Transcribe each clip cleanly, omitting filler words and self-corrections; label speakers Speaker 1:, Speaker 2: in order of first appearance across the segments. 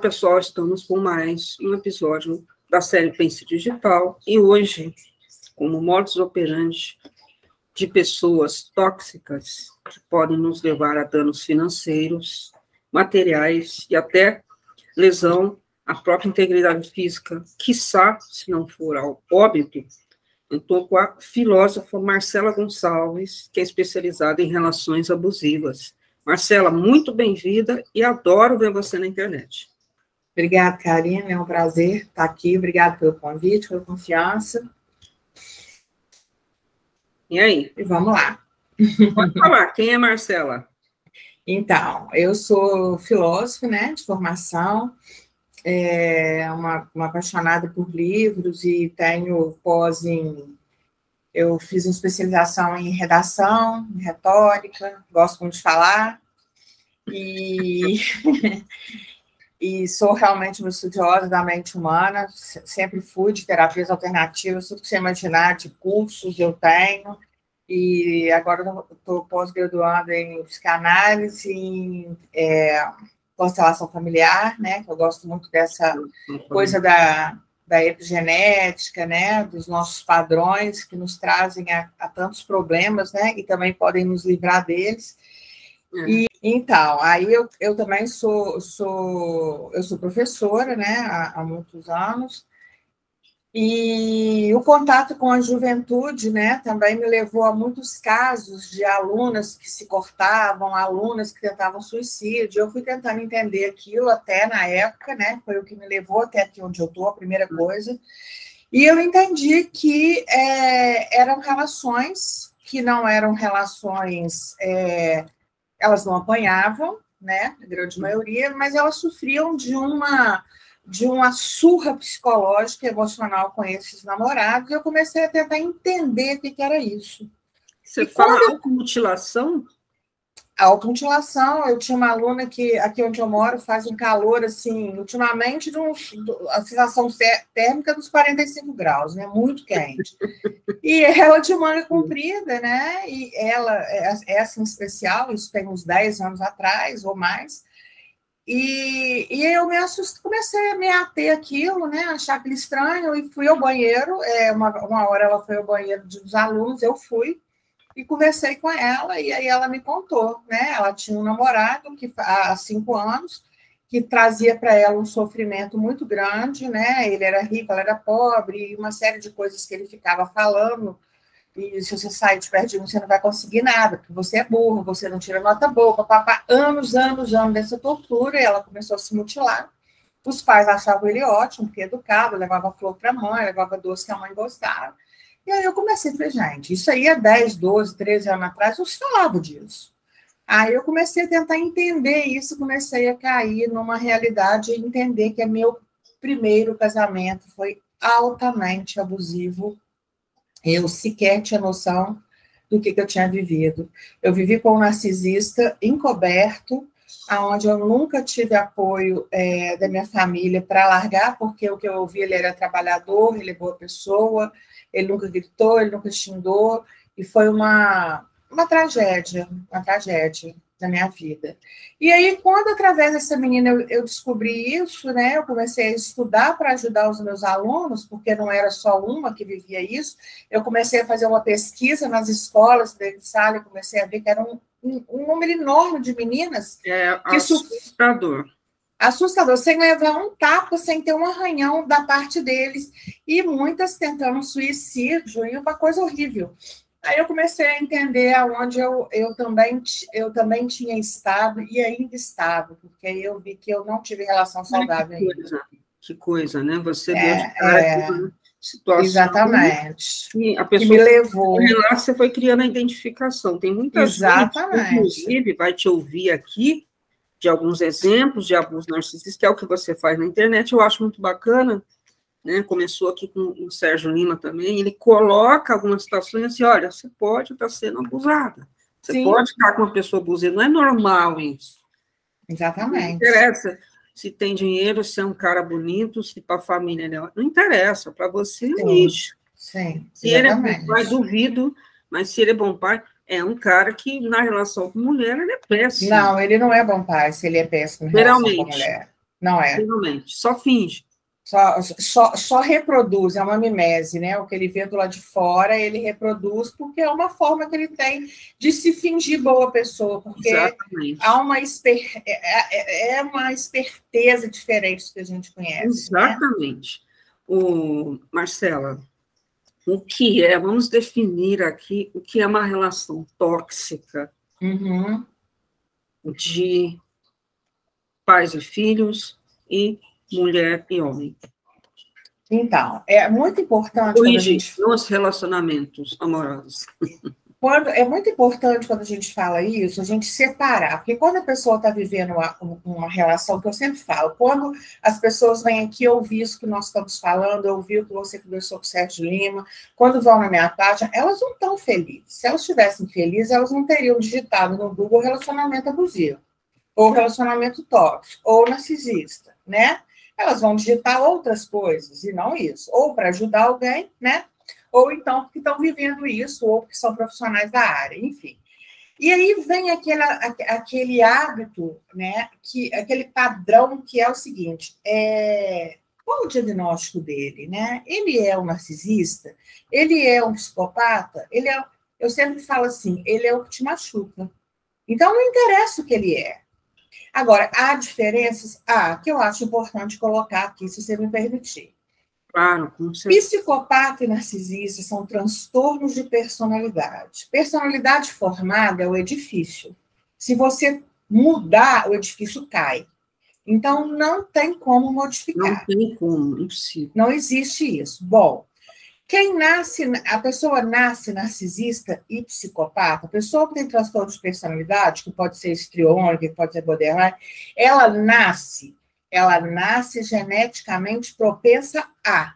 Speaker 1: pessoal, estamos com mais um episódio da série Pense Digital, e hoje, como modus operandi de pessoas tóxicas que podem nos levar a danos financeiros, materiais e até lesão à própria integridade física, quiçá, se não for ao óbito, eu estou com a filósofa Marcela Gonçalves, que é especializada em relações abusivas. Marcela, muito bem-vinda e adoro ver você na internet.
Speaker 2: Obrigada, Karina, é um prazer estar aqui. Obrigada pelo convite, pela confiança.
Speaker 1: E aí?
Speaker 2: E vamos lá.
Speaker 1: Pode falar, quem é Marcela?
Speaker 2: Então, eu sou filósofa, né, de formação, uma apaixonada por livros e tenho pós em... Eu fiz uma especialização em redação, em retórica, gosto muito de falar, e, e sou realmente uma estudiosa da mente humana, sempre fui de terapias alternativas, tudo que você imaginar, de cursos eu tenho, e agora estou pós-graduando em psicanálise, em constelação familiar, né, que eu gosto muito dessa coisa da epigenética, né, dos nossos padrões que nos trazem a tantos problemas, né, e também podem nos livrar deles. E, então, aí eu também sou professora, né, há muitos anos, e o contato com a juventude, né, também me levou a muitos casos de alunas que se cortavam, alunas que tentavam suicídio. Eu fui tentando entender aquilo até na época, né, foi o que me levou até aqui onde eu estou, a primeira coisa. E eu entendi que eram relações que não eram relações, elas não apanhavam, né, a grande maioria, mas elas sofriam de uma surra psicológica e emocional com esses namorados, e eu comecei a tentar entender o que era isso.
Speaker 1: Você fala automutilação?
Speaker 2: Automutilação, eu tinha uma aluna que, aqui onde eu moro, faz um calor, assim, ultimamente, a sensação térmica dos 45 graus, né, muito quente. E ela de manga comprida, né, e ela, essa em especial, isso tem uns 10 anos atrás, ou mais, e eu me assustei, comecei a me ater aquilo, né, achar aquilo estranho, e fui ao banheiro, uma hora ela foi ao banheiro dos alunos, eu fui, e conversei com ela, e aí ela me contou, né, ela tinha um namorado que, há 5 anos, que trazia para ela um sofrimento muito grande, né, ele era rico, ela era pobre, e uma série de coisas que ele ficava falando, e se você sair de perto de mim, você não vai conseguir nada, porque você é burro, você não tira nota boa, papá, anos dessa tortura, e ela começou a se mutilar. Os pais achavam ele ótimo, porque educado, levava flor para a mãe, levava doce que a mãe gostava. E aí eu comecei a falar, gente, isso aí há 10, 12, 13 anos atrás, não se falava disso. Aí eu comecei a tentar entender isso, comecei a cair numa realidade e entender que meu primeiro casamento foi altamente abusivo. Eu sequer tinha noção do que eu tinha vivido. Eu vivi com um narcisista encoberto, onde eu nunca tive apoio da minha família para largar, porque o que eu ouvi, ele era trabalhador, ele é boa pessoa, ele nunca gritou, ele nunca xingou, e foi uma tragédia na minha vida. E aí, quando, através dessa menina, eu descobri isso, né, eu comecei a estudar para ajudar os meus alunos, porque não era só uma que vivia isso, eu comecei a fazer uma pesquisa nas escolas da sala, e comecei a ver que era um número enorme de meninas que
Speaker 1: assustador.
Speaker 2: Assustador, sem levar um tapa, sem ter um arranhão da parte deles, e muitas tentando suicídio, e uma coisa horrível. Aí eu comecei a entender aonde eu também tinha estado e ainda estava, porque aí eu vi que eu não tive relação saudável ainda.
Speaker 1: Que coisa, né? Você deu de cara uma situação.
Speaker 2: Exatamente.
Speaker 1: E a pessoa
Speaker 2: que me levou.
Speaker 1: Lá você foi criando a identificação. Tem muita gente que, inclusive, vai te ouvir aqui de alguns exemplos de abuso narcisista, que é o que você faz na internet, eu acho muito bacana. Né, começou aqui com o Sérgio Lima também, ele coloca algumas situações assim, olha, você pode estar sendo abusada, você
Speaker 2: Sim.
Speaker 1: pode estar com uma pessoa abusiva, não é normal isso.
Speaker 2: Exatamente.
Speaker 1: Não interessa se tem dinheiro, se é um cara bonito, se para a família, não interessa, para você é um lixo.
Speaker 2: Sim,
Speaker 1: se ele é bom pai, duvido, mas se ele é bom pai, é um cara que, na relação com mulher, ele é péssimo.
Speaker 2: Não, ele não é bom pai, se ele é péssimo em relação com a mulher. Não é.
Speaker 1: Realmente, só finge.
Speaker 2: Só reproduz, é uma mimese, né? O que ele vê do lado de fora, ele reproduz, porque é uma forma que ele tem de se fingir boa pessoa, porque
Speaker 1: Exatamente.
Speaker 2: há uma uma esperteza diferente do que a gente conhece.
Speaker 1: Exatamente. Né? Marcela, o que é, vamos definir aqui o que é uma relação tóxica de pais e filhos e mulher e homem.
Speaker 2: Então, é muito importante quando a gente...
Speaker 1: nos relacionamentos amorosos.
Speaker 2: É muito importante quando a gente fala isso, a gente separar, porque quando a pessoa está vivendo uma relação, que eu sempre falo, quando as pessoas vêm aqui ouvir isso que nós estamos falando, ouvir o que você conversou com o Sérgio Lima, quando vão na minha página, elas não estão felizes. Se elas estivessem felizes, elas não teriam digitado no Google relacionamento abusivo, ou relacionamento tóxico, ou narcisista, né? Elas vão digitar outras coisas, e não isso. Ou para ajudar alguém, né? Ou então porque estão vivendo isso, ou porque são profissionais da área, enfim. E aí vem aquele hábito, né? Aquele padrão que é o seguinte, qual o diagnóstico dele, né? Ele é um narcisista? Ele é um psicopata? Eu sempre falo assim, ele é o que te machuca. Então, não interessa o que ele é. Agora, há diferenças? Que eu acho importante colocar aqui, se você me permitir.
Speaker 1: Claro, com certeza.
Speaker 2: Psicopata e narcisista são transtornos de personalidade. Personalidade formada é o edifício. Se você mudar, o edifício cai. Então, não tem como modificar.
Speaker 1: Não tem como, impossível.
Speaker 2: Não existe isso. Bom, a pessoa nasce narcisista e psicopata, a pessoa que tem transtorno de personalidade, que pode ser histriônica, que pode ser borderline, ela nasce geneticamente propensa a.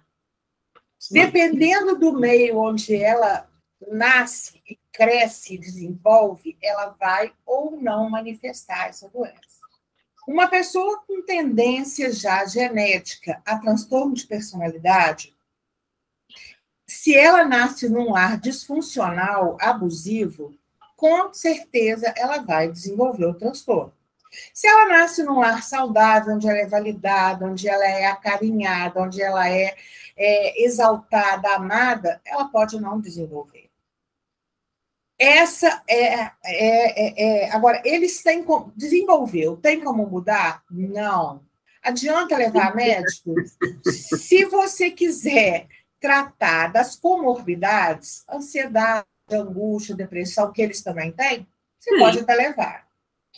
Speaker 2: Dependendo do meio onde ela nasce, cresce, desenvolve, ela vai ou não manifestar essa doença. Uma pessoa com tendência já genética a transtorno de personalidade, se ela nasce num lar disfuncional, abusivo, com certeza ela vai desenvolver o transtorno. Se ela nasce num lar saudável, onde ela é validada, onde ela é acarinhada, onde ela é exaltada, amada, ela pode não desenvolver. Agora, eles têm como... Desenvolveu, tem como mudar? Não. Adianta levar médico? Se você quiser tratar das comorbidades, ansiedade, angústia, depressão, que eles também têm, você pode até levar.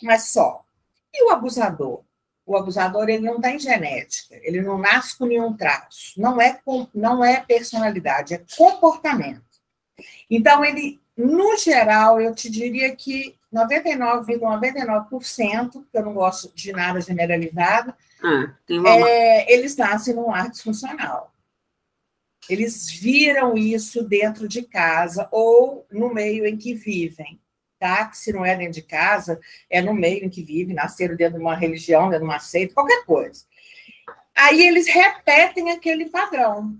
Speaker 2: Mas só. E o abusador? O abusador, ele não tem genética, ele não nasce com nenhum traço, não é personalidade, é comportamento. Então, ele, no geral, eu te diria que 99,99%, que eu não gosto de nada generalizado, eles nascem num lar disfuncional. Eles viram isso dentro de casa ou no meio em que vivem. Tá? Que se não é dentro de casa, é no meio em que vive, nasceram dentro de uma religião, dentro de uma seita, qualquer coisa. Aí eles repetem aquele padrão,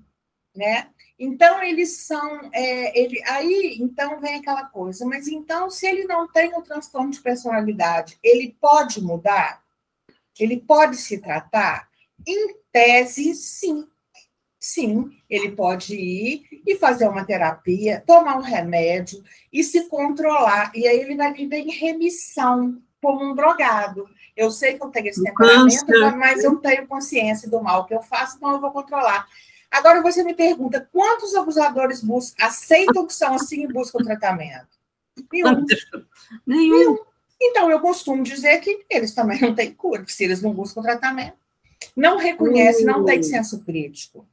Speaker 2: né? Então, eles são... aí, então, vem aquela coisa, mas então, se ele não tem um transtorno de personalidade, ele pode mudar? Ele pode se tratar? Em tese, sim. Sim, ele pode ir e fazer uma terapia, tomar um remédio e se controlar. E aí ele vai viver em remissão, como um drogado. Eu sei que eu tenho esse temperamento, mas eu tenho consciência do mal que eu faço, então eu vou controlar. Agora você me pergunta, quantos abusadores aceitam que são assim e buscam tratamento? Nenhum. Então, eu costumo dizer que eles também não têm cura, porque se eles não buscam tratamento, não reconhecem, não têm senso crítico.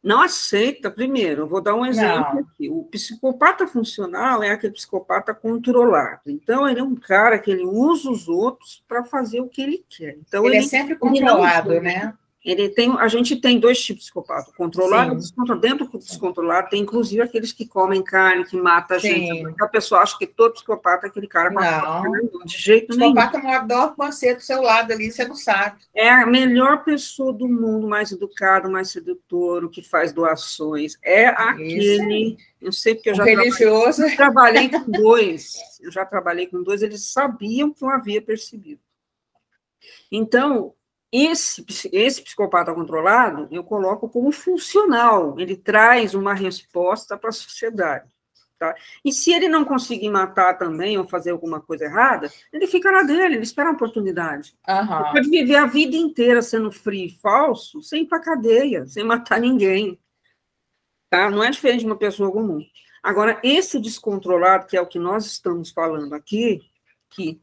Speaker 1: Não aceita, primeiro, eu vou dar um exemplo aqui. O psicopata funcional é aquele psicopata controlado. Então, ele é um cara que ele usa os outros para fazer o que ele quer. Então,
Speaker 2: ele é sempre controlado, né?
Speaker 1: A gente tem dois tipos de psicopata, controlado e descontrolado. Dentro do descontrolado tem, inclusive, aqueles que comem carne, que matam a gente. Porque a pessoa acha que todo psicopata é aquele cara com a carne, de jeito nenhum. O
Speaker 2: psicopata dorme com você do seu lado ali, você não sabe.
Speaker 1: É a melhor pessoa do mundo, mais educado, mais sedutor, o que faz doações. É aquele... Eu sei porque eu já trabalhei com dois. Eles sabiam que eu havia percebido. Então, Esse psicopata controlado, eu coloco como funcional, ele traz uma resposta para a sociedade. Tá? E se ele não conseguir matar também ou fazer alguma coisa errada, ele fica na dele, ele espera a oportunidade.
Speaker 2: Uhum.
Speaker 1: Ele pode viver a vida inteira sendo frio e falso, sem ir para a cadeia, sem matar ninguém. Tá? Não é diferente de uma pessoa comum. Agora, esse descontrolado, que é o que nós estamos falando aqui, que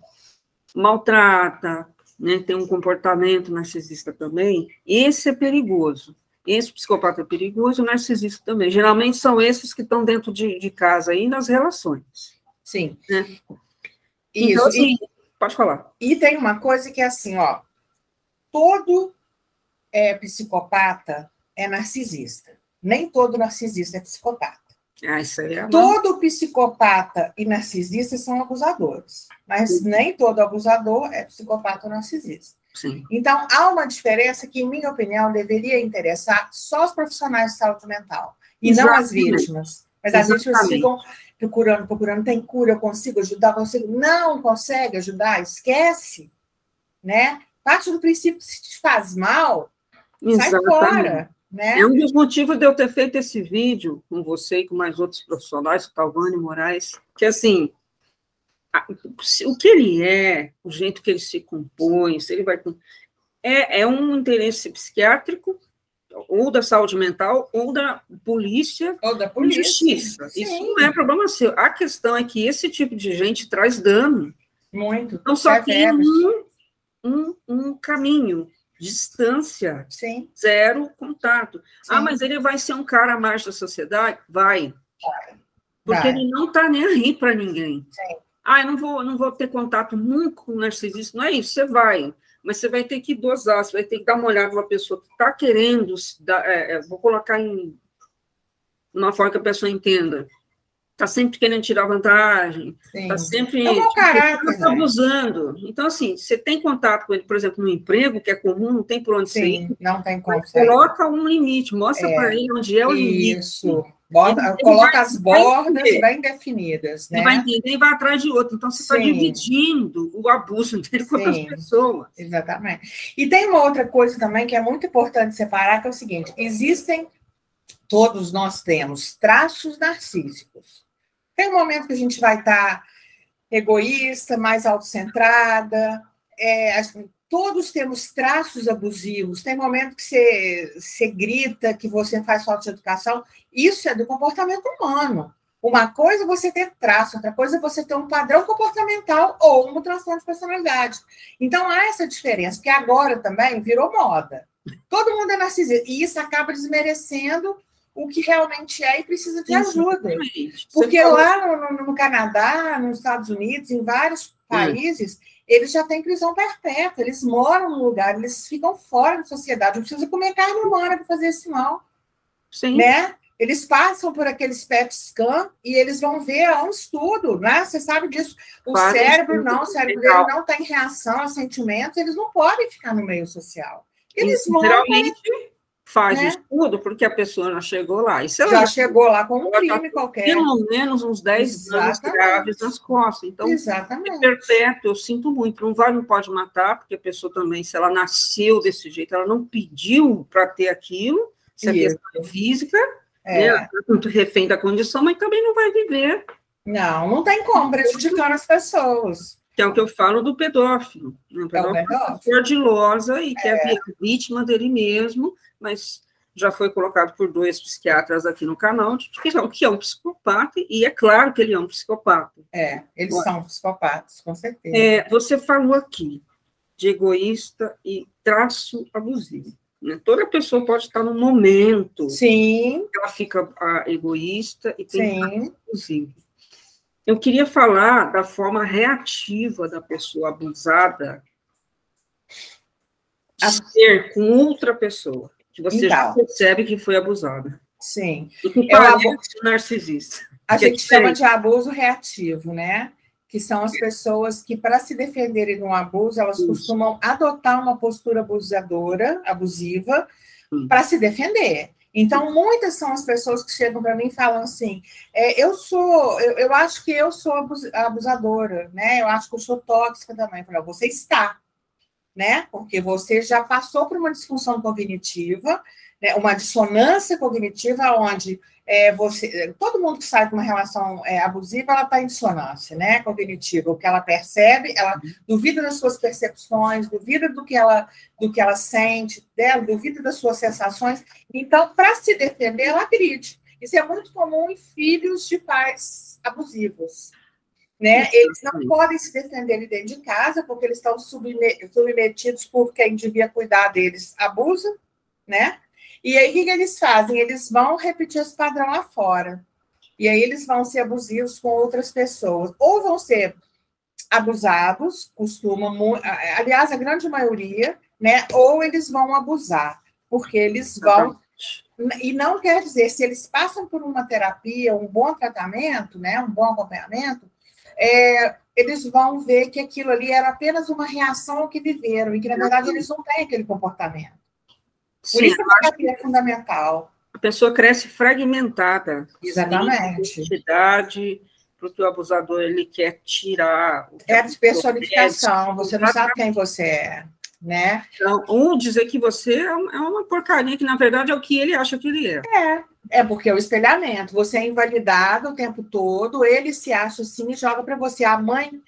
Speaker 1: maltrata, né, tem um comportamento narcisista também, esse é perigoso. Esse psicopata é perigoso, o narcisista também. Geralmente são esses que estão dentro de casa aí nas relações.
Speaker 2: Sim.
Speaker 1: Né?
Speaker 2: Isso.
Speaker 1: Então, assim, pode falar.
Speaker 2: E tem uma coisa que é assim, ó, todo psicopata é narcisista. Nem todo narcisista é psicopata.
Speaker 1: Isso aí é
Speaker 2: todo psicopata e narcisista são abusadores, mas nem todo abusador é psicopata ou narcisista.
Speaker 1: Sim.
Speaker 2: Então, há uma diferença que, em minha opinião, deveria interessar só os profissionais de saúde mental, e não as vítimas. Mas as vítimas ficam procurando, tem cura, eu consigo ajudar, não consegue ajudar, esquece, né? Parte do princípio que se te faz mal, sai fora. Né?
Speaker 1: É um dos motivos de eu ter feito esse vídeo com você e com mais outros profissionais, o Talvani Moraes, que, assim, o que ele é, o jeito que ele se compõe, se ele vai... É um interesse psiquiátrico, ou da saúde mental, ou da polícia,
Speaker 2: ou da polícia.
Speaker 1: Justiça. Sim. Isso não é problema seu. A questão é que esse tipo de gente traz dano.
Speaker 2: Muito.
Speaker 1: Então, só tem um caminho. Distância,
Speaker 2: sim.
Speaker 1: Zero contato. Sim. Mas ele vai ser um cara à margem da sociedade? Vai. Porque ele não está nem aí para ninguém.
Speaker 2: Sim.
Speaker 1: Eu não vou ter contato nunca com o narcisista. Não é isso, você vai. Mas você vai ter que dosar, você vai ter que dar uma olhada numa pessoa que está querendo, vou colocar em uma forma que a pessoa entenda. Está sempre querendo tirar vantagem, está sempre abusando. Então, assim, você tem contato com ele, por exemplo, no emprego, que é comum, não tem por onde você ir.
Speaker 2: Não tem como.
Speaker 1: Coloca um limite, mostra para ele onde é o limite.
Speaker 2: Isso. Coloca as bordas bem definidas, né?
Speaker 1: Ele vai entender e vai atrás de outro. Então, você está dividindo o abuso dele com outras pessoas.
Speaker 2: Exatamente. E tem uma outra coisa também que é muito importante separar, que é o seguinte: todos nós temos traços narcísicos. Tem um momento que a gente vai estar egoísta, mais autocentrada, todos temos traços abusivos. Tem momento que você grita, que você faz falta de educação. Isso é do comportamento humano. Uma coisa é você ter traço, outra coisa é você ter um padrão comportamental ou um transtorno de personalidade. Então, há essa diferença, porque agora também virou moda. Todo mundo é narcisista, e isso acaba desmerecendo o que realmente é e precisa de ajuda. Porque lá no Canadá, nos Estados Unidos, em vários países, eles já têm prisão perpétua, eles moram no lugar, eles ficam fora da sociedade, não precisa comer carne humana para fazer esse mal.
Speaker 1: Sim.
Speaker 2: Né? Eles passam por aqueles PET scan e eles vão ver um estudo, né? Você sabe disso. O cérebro dele não tem reação a sentimentos, eles não podem ficar no meio social. Eles vão...
Speaker 1: Geralmente faz o estudo porque a pessoa já chegou lá. E se ela
Speaker 2: já chegou lá com um crime qualquer.
Speaker 1: Pelo menos uns 10 anos graves nas costas. Então, é perpétuo, eu sinto muito. Não pode matar, porque a pessoa também, se ela nasceu desse jeito, ela não pediu para ter aquilo, se é questão física, né? Ela é muito refém da condição, mas também não vai viver.
Speaker 2: Não tem como, prejudicando as pessoas.
Speaker 1: Que é o que eu falo do pedófilo. Né? O pedófilo é cordilosa e quer vir vítima dele mesmo, mas já foi colocado por 2 psiquiatras aqui no canal, que é um psicopata, e é claro que ele é um psicopata.
Speaker 2: Eles são psicopatas, com certeza.
Speaker 1: Você falou aqui de egoísta e traço abusivo. Né? Toda pessoa pode estar num momento
Speaker 2: que
Speaker 1: ela fica egoísta e tem traço abusivo. Eu queria falar da forma reativa da pessoa abusada de ser com outra pessoa, que você já percebe que foi abusada.
Speaker 2: Sim.
Speaker 1: E que parece narcisista.
Speaker 2: A gente chama de abuso reativo, né? Que são as pessoas que, para se defenderem de um abuso, elas costumam adotar uma postura abusiva, para se defender. Então, muitas são as pessoas que chegam para mim e falam assim, eu acho que eu sou abusadora, né? Eu acho que eu sou tóxica também. Eu falo, você está. né? Porque você já passou por uma disfunção cognitiva, né? Uma dissonância cognitiva, onde todo mundo que sai de uma relação abusiva, ela está em dissonância, né? Cognitiva. O que ela percebe, ela duvida das suas percepções, duvida do que ela sente, dela, duvida das suas sensações. Então, para se defender, ela agride. Isso é muito comum em filhos de pais abusivos. Né? Eles não podem se defender dentro de casa, porque eles estão submetidos por quem devia cuidar deles abusa, né? E aí, o que eles fazem? Eles vão repetir esse padrão lá fora. E aí, eles vão ser abusivos com outras pessoas. Ou vão ser abusados, aliás, a grande maioria, né? Ou eles vão abusar, porque eles vão... E não quer dizer, se eles passam por uma terapia, um bom tratamento, né? Um bom acompanhamento, eles vão ver que aquilo ali era apenas uma reação ao que viveram, e que, na verdade, eles não têm aquele comportamento. Por isso a terapia é fundamental.
Speaker 1: A pessoa cresce fragmentada.
Speaker 2: Exatamente.
Speaker 1: Identidade, porque o abusador ele quer tirar...
Speaker 2: É a despersonificação, você não sabe quem você é, né?
Speaker 1: Então, ou dizer que você é uma porcaria, que, na verdade, é o que ele acha que ele é.
Speaker 2: É porque é o espelhamento. Você é invalidado o tempo todo, ele se acha assim e joga para você. A mãe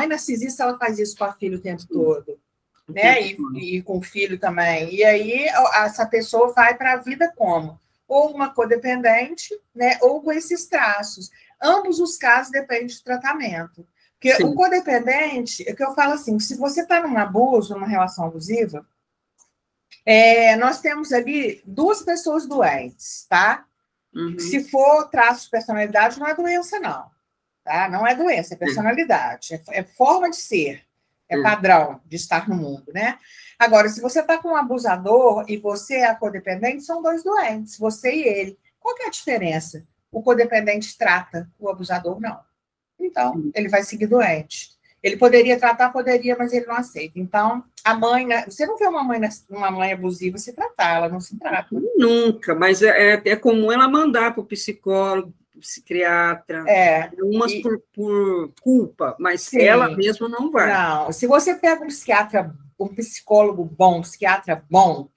Speaker 2: narcisista, ela faz isso com a filha o tempo todo, né? E com o filho também. E aí, essa pessoa vai para a vida como? Ou uma codependente, né? Ou com esses traços. Ambos os casos dependem de tratamento. Porque o codependente, é que eu falo assim, se você está num abuso, numa relação abusiva, nós temos ali duas pessoas doentes, tá?
Speaker 1: Uhum.
Speaker 2: Se for traço de personalidade, não é doença, não. Tá? Não é doença, é personalidade. É forma de ser, é padrão de estar no mundo, né? Agora, se você está com um abusador e você é a codependente, são dois doentes, você e ele. Qual que é a diferença? O codependente trata, o abusador não. Então, ele vai seguir doente. Ele poderia tratar, mas ele não aceita. Então, a mãe... Você não vê uma mãe abusiva se tratar, ela não se trata.
Speaker 1: Nunca, mas é comum ela mandar para o psicólogo, psiquiatra, umas por culpa, mas ela mesma não vai.
Speaker 2: Não, se você pega um psicólogo bom, um psiquiatra bom,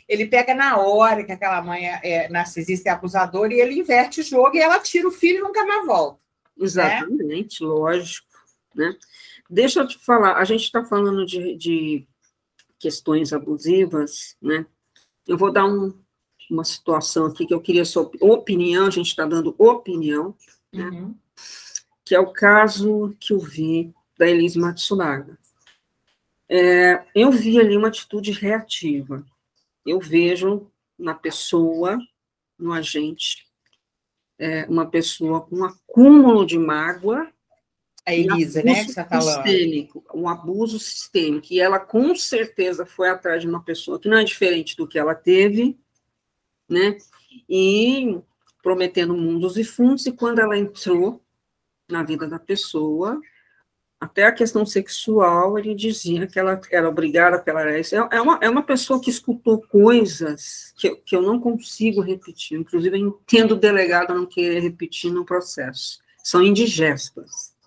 Speaker 2: ele pega na hora que aquela mãe é narcisista e abusadora e ele inverte o jogo e ela tira o filho e nunca mais volta.
Speaker 1: Exatamente, né? Lógico. Né? Deixa eu te falar, a gente está falando de questões abusivas, né? Eu vou dar uma situação aqui que eu queria sua opinião, a gente está dando opinião, né? Que é o caso que eu vi da Elise Matsunaga. Eu vi ali uma atitude reativa. Eu vejo na pessoa, no agente, uma pessoa com um acúmulo de mágoa.
Speaker 2: A Elisa, né, que você está falando.
Speaker 1: Sistêmico, um abuso sistêmico. E ela, com certeza, foi atrás de uma pessoa que não é diferente do que ela teve, né? E prometendo mundos e fundos, e quando ela entrou na vida da pessoa, até a questão sexual, ele dizia que ela era obrigada, que ela era isso. É uma pessoa que escutou coisas que eu não consigo repetir, inclusive eu entendo o delegado não querer repetir no processo. São indigestas.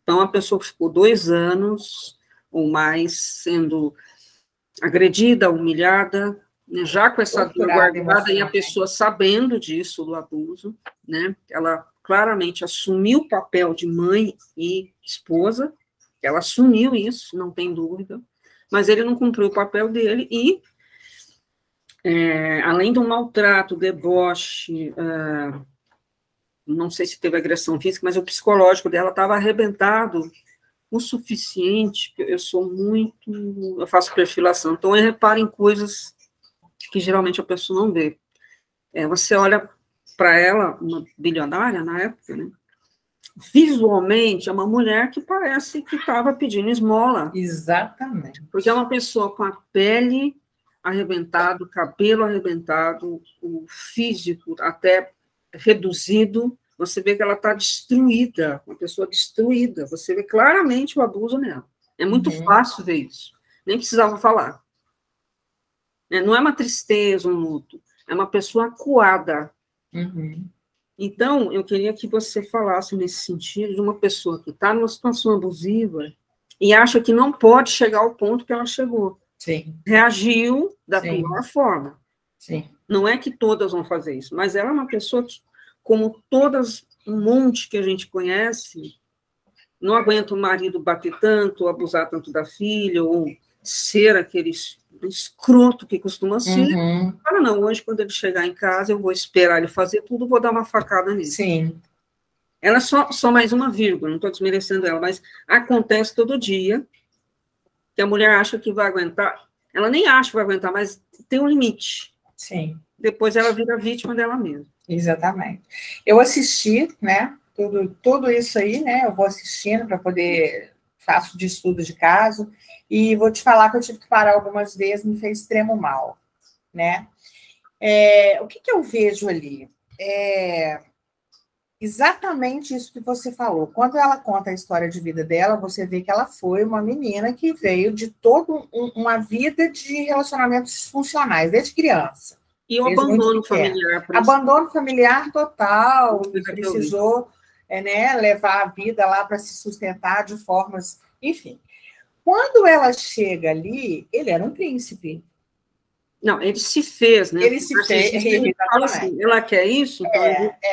Speaker 1: Então, a pessoa ficou 2 anos ou mais sendo agredida, humilhada, né, já com essa dor guardada, e a pessoa sabendo disso, do abuso, né, ela claramente assumiu o papel de mãe e esposa, ela assumiu isso, não tem dúvida, mas ele não cumpriu o papel dele, e, além do maltrato, deboche, não sei se teve agressão física, mas o psicológico dela estava arrebentado o suficiente, eu faço perfilação, então eu reparo em coisas que geralmente a pessoa não vê. Você olha para ela, uma bilionária na época, né? Visualmente é uma mulher que parece que estava pedindo esmola.
Speaker 2: Exatamente.
Speaker 1: Porque é uma pessoa com a pele arrebentada, o cabelo arrebentado, o físico até reduzido, você vê que ela está destruída, uma pessoa destruída, você vê claramente o abuso nela. É muito fácil ver isso, nem precisava falar. Não é uma tristeza, um luto, é uma pessoa acuada. Então, eu queria que você falasse nesse sentido de uma pessoa que está numa situação abusiva e acha que não pode chegar ao ponto que ela chegou.
Speaker 2: Sim.
Speaker 1: Reagiu da
Speaker 2: Sim.
Speaker 1: pior forma.
Speaker 2: Sim.
Speaker 1: Não é que todas vão fazer isso, mas ela é uma pessoa que, como todas, um monte que a gente conhece, não aguenta o marido bater tanto, abusar tanto da filha, ou ser aquele escroto que costuma ser. Fala, não, hoje, quando ele chegar em casa, eu vou esperar ele fazer tudo, vou dar uma facada nele.
Speaker 2: Sim.
Speaker 1: Ela é só mais uma vírgula, não estou desmerecendo ela, mas acontece todo dia que a mulher acha que vai aguentar, ela nem acha que vai aguentar, mas tem um limite.
Speaker 2: Sim.
Speaker 1: Depois ela vira vítima dela mesma.
Speaker 2: Exatamente. Eu assisti, né, tudo isso aí, né, eu vou assistindo para poder, faço de estudo de caso, e vou te falar que eu tive que parar algumas vezes, me fez extremo mal, né. O que eu vejo ali? Exatamente isso que você falou. Quando ela conta a história de vida dela, você vê que ela foi uma menina que veio de toda uma vida de relacionamentos disfuncionais, desde criança.
Speaker 1: E o abandono familiar.
Speaker 2: Abandono familiar total, precisou né, levar a vida lá para se sustentar de formas... Enfim, quando ela chega ali, ele era um príncipe.
Speaker 1: Não, ele se fez, né?
Speaker 2: Ele se fez.
Speaker 1: Ele fala assim, ela quer isso, então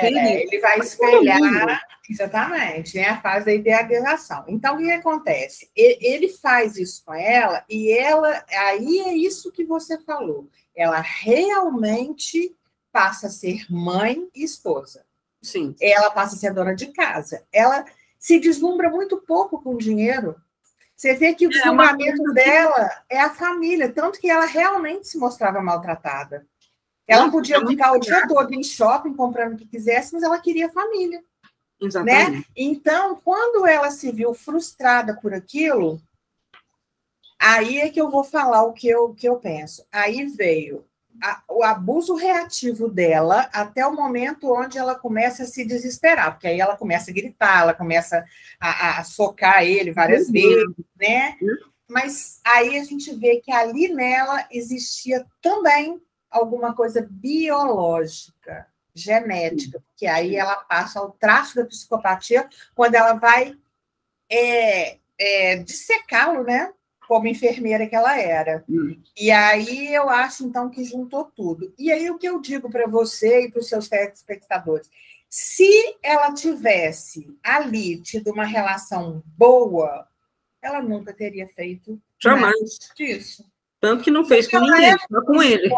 Speaker 2: ele vai espelhar, exatamente, né, a fase da idealização. Então, o que acontece? Ele faz isso com ela, e ela, aí é isso que você falou, ela realmente passa a ser mãe e esposa.
Speaker 1: Sim.
Speaker 2: Ela passa a ser dona de casa. Ela se deslumbra muito pouco com dinheiro. Você vê que o deslumbramento dela é a família, tanto que ela realmente se mostrava maltratada. Ela podia ficar o dia todo em shopping, comprando o que quisesse, mas ela queria família.
Speaker 1: Exatamente.
Speaker 2: Né? Então, quando ela se viu frustrada por aquilo, aí é que eu vou falar o que eu penso. Aí veio o abuso reativo dela até o momento onde ela começa a se desesperar, porque aí ela começa a gritar, ela começa a socar ele várias vezes, né? Mas aí a gente vê que ali nela existia também alguma coisa biológica, genética, porque aí ela passa ao traço da psicopatia quando ela vai dissecá-lo, né? Como enfermeira que ela era. E aí eu acho, então, que juntou tudo. E aí o que eu digo para você e para os seus telespectadores, se ela tivesse ali tido uma relação boa, ela nunca teria feito
Speaker 1: jamais
Speaker 2: nada disso.
Speaker 1: Tanto que não fez com ninguém, só com ele.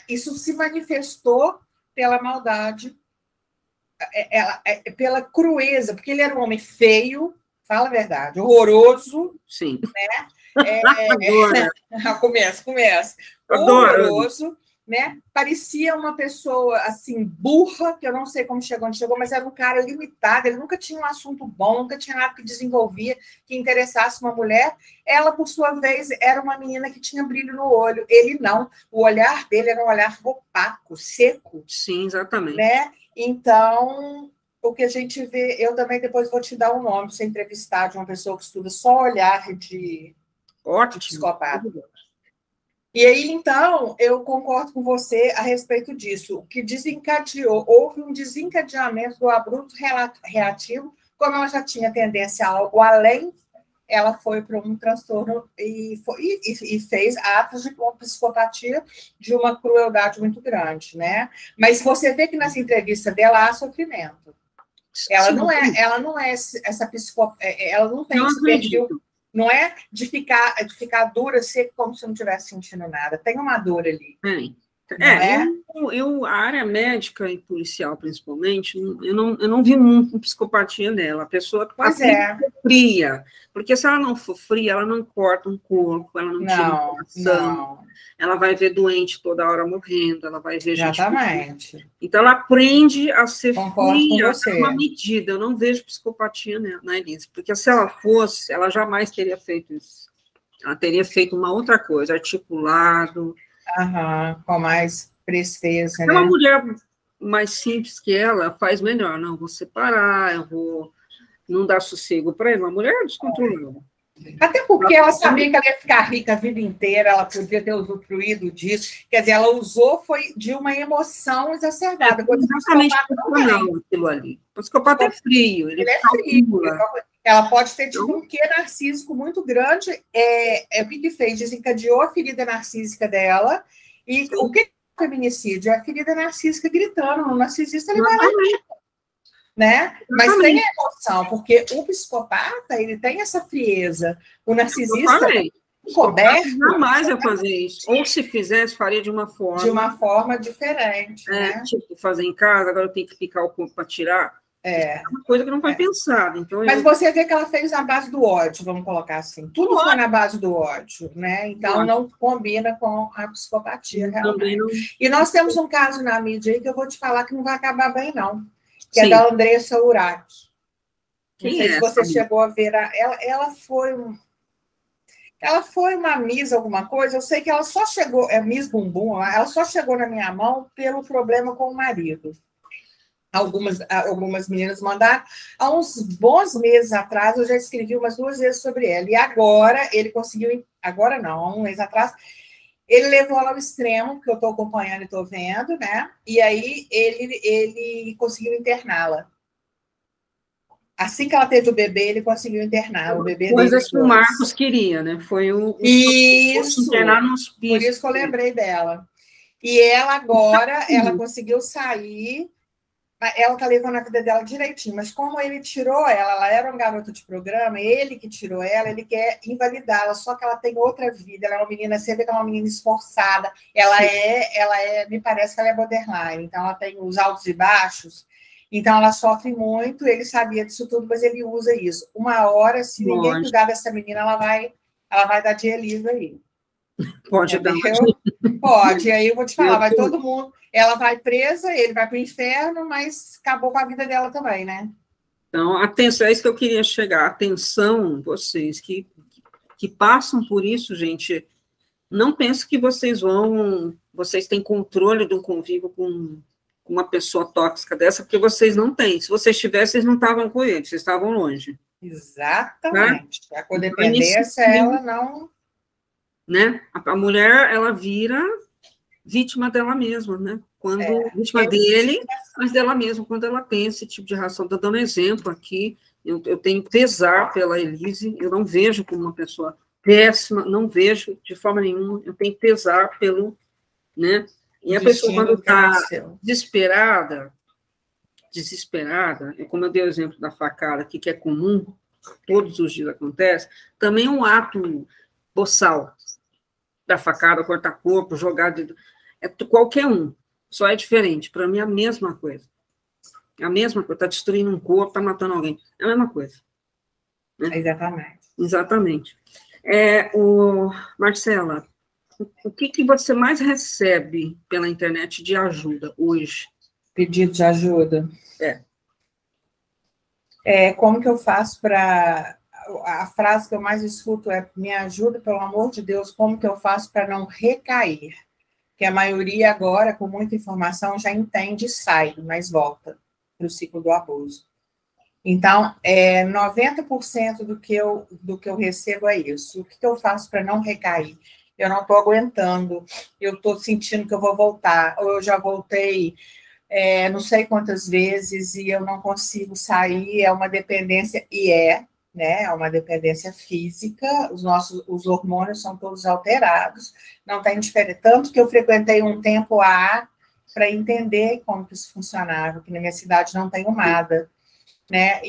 Speaker 2: Isso se manifestou pela maldade, pela crueza, porque ele era um homem feio, fala a verdade, horroroso.
Speaker 1: Sim.
Speaker 2: Né? Começa. Horroroso, né? Parecia uma pessoa, assim, burra, que eu não sei como chegou onde chegou, mas era um cara limitado, ele nunca tinha um assunto bom, nunca tinha nada que desenvolvia, que interessasse uma mulher. Ela, por sua vez, era uma menina que tinha brilho no olho. Ele não. O olhar dele era um olhar opaco, seco.
Speaker 1: Sim, exatamente.
Speaker 2: Né? Então... O que a gente vê, eu também depois vou te dar um nome para você entrevistar de uma pessoa que estuda só olhar de psicopata. E aí, então, eu concordo com você a respeito disso. O que desencadeou, houve um desencadeamento do abrupto reativo, como ela já tinha tendência a algo além, ela foi para um transtorno e fez atos de uma psicopatia de uma crueldade muito grande, né? Mas você vê que nessa entrevista dela há sofrimento. Ela não é essa psicopata, ela não tem esse perfil, não é de ficar dura, seca, como se não estivesse sentindo nada. Tem uma dor ali.
Speaker 1: A área médica e policial, principalmente, eu não vi muito psicopatia nela. A pessoa fria, porque se ela não for fria, ela não corta um corpo, ela não tira um coração, ela vai ver doente toda hora morrendo, ela vai ver gente...
Speaker 2: Exatamente.
Speaker 1: Então, ela aprende a ser fria
Speaker 2: até
Speaker 1: uma medida. Eu não vejo psicopatia na Elise, porque se ela fosse, ela jamais teria feito isso. Ela teria feito uma outra coisa, articulado...
Speaker 2: com mais presteza,
Speaker 1: Uma mulher mais simples que ela faz melhor. Não, vou separar, eu vou não dar sossego para ele. Uma mulher descontrolada.
Speaker 2: Até porque ela sabia que ela ia ficar rica a vida inteira, ela podia ter usufruído disso. Quer dizer, ela usou foi de uma emoção exacerbada.
Speaker 1: Exatamente aquilo ali. O psicopata é frio. Ele é frio.
Speaker 2: Ela pode ter tido um quê narcísico muito grande. O que fez? Desencadeou a ferida narcísica dela. E o que é feminicídio? É a ferida narcísica gritando. O narcisista, ele vai lá, né? Mas tem a emoção, porque o psicopata, ele tem essa frieza. O narcisista,
Speaker 1: encoberto, jamais ia fazer isso. Ou se fizesse, faria de uma
Speaker 2: forma diferente. Né?
Speaker 1: Tipo, fazer em casa, agora eu tenho que picar o corpo para tirar. É uma coisa que não foi pensada. Então,
Speaker 2: mas você vê que ela fez na base do ódio, vamos colocar assim. Tudo foi na base do ódio, né? Então, não combina com a psicopatia, realmente. E nós temos um caso na mídia aí que eu vou te falar que não vai acabar bem, não. Que é da Andressa Urach. Não sei se você chegou a ver. Ela foi uma Miss alguma coisa. Eu sei que ela só chegou... Miss Bumbum. Ela só chegou na minha mão pelo problema com o marido. Algumas meninas mandaram. Há uns bons meses atrás, eu já escrevi umas 2 vezes sobre ela. E agora, ele conseguiu... Agora não, há um mês atrás, ele levou ela ao extremo, que eu estou acompanhando e estou vendo, né? E aí, ele conseguiu interná-la. Assim que ela teve o bebê, ele conseguiu internar o bebê.
Speaker 1: Coisas que o Marcos queria, né? Foi
Speaker 2: isso, internar no hospício. Por isso que eu lembrei dela. E ela agora, ela conseguiu sair... Ela está levando a vida dela direitinho, mas como ele tirou ela era um garoto de programa, ele que tirou ela, ele quer invalidá-la, só que ela tem outra vida, ela é uma menina, você vê que é uma menina esforçada, ela me parece que ela é borderline, então ela tem os altos e baixos, então ela sofre muito, ele sabia disso tudo, mas ele usa isso. Uma hora, se ninguém cuidar dessa menina, ela vai dar de Elisa aí.
Speaker 1: Pode dar.
Speaker 2: Pode, aí eu vou te falar, vai todo mundo... Ela vai presa, ele vai para o inferno, mas acabou com a vida dela também, né?
Speaker 1: Então, atenção, é isso que eu queria chegar. Atenção, vocês que passam por isso, gente, não pensem que vocês têm controle do convívio com uma pessoa tóxica dessa, porque vocês não têm. Se vocês tivessem, vocês não estavam com ele, vocês estavam longe.
Speaker 2: Exatamente. Tá? A codependência, ela não...
Speaker 1: Né? A mulher, ela vira... vítima dela mesma, né? Vítima dele, mas dela mesma, quando ela tem esse tipo de reação. Estou dando exemplo aqui, eu tenho pesar pela Elise, eu não vejo como uma pessoa péssima, não vejo de forma nenhuma, eu tenho pesar pelo, né? E a pessoa, quando está desesperada, como eu dei o exemplo da facada aqui, que é comum, todos os dias acontece, também um ato boçal, da facada, cortar corpo, jogar... qualquer um, só é diferente. Para mim, é a mesma coisa. É a mesma coisa. Está destruindo um corpo, está matando alguém. É a mesma coisa. Né? Exatamente. Marcela, o que você mais recebe pela internet de ajuda hoje?
Speaker 2: Pedido de ajuda? Como que eu faço para... A frase que eu mais escuto é: me ajuda, pelo amor de Deus, como que eu faço para não recair? Que a maioria agora, com muita informação, já entende e sai, mas volta para o ciclo do abuso. Então, 90% do que eu recebo é isso. O que eu faço para não recair? Eu não estou aguentando, eu estou sentindo que eu vou voltar, ou eu já voltei não sei quantas vezes e eu não consigo sair, é uma dependência, né? É uma dependência física, os hormônios são todos alterados, não tem diferença. Tanto que eu frequentei um tempo para entender como que isso funcionava, que na minha cidade não tem UMADA, né?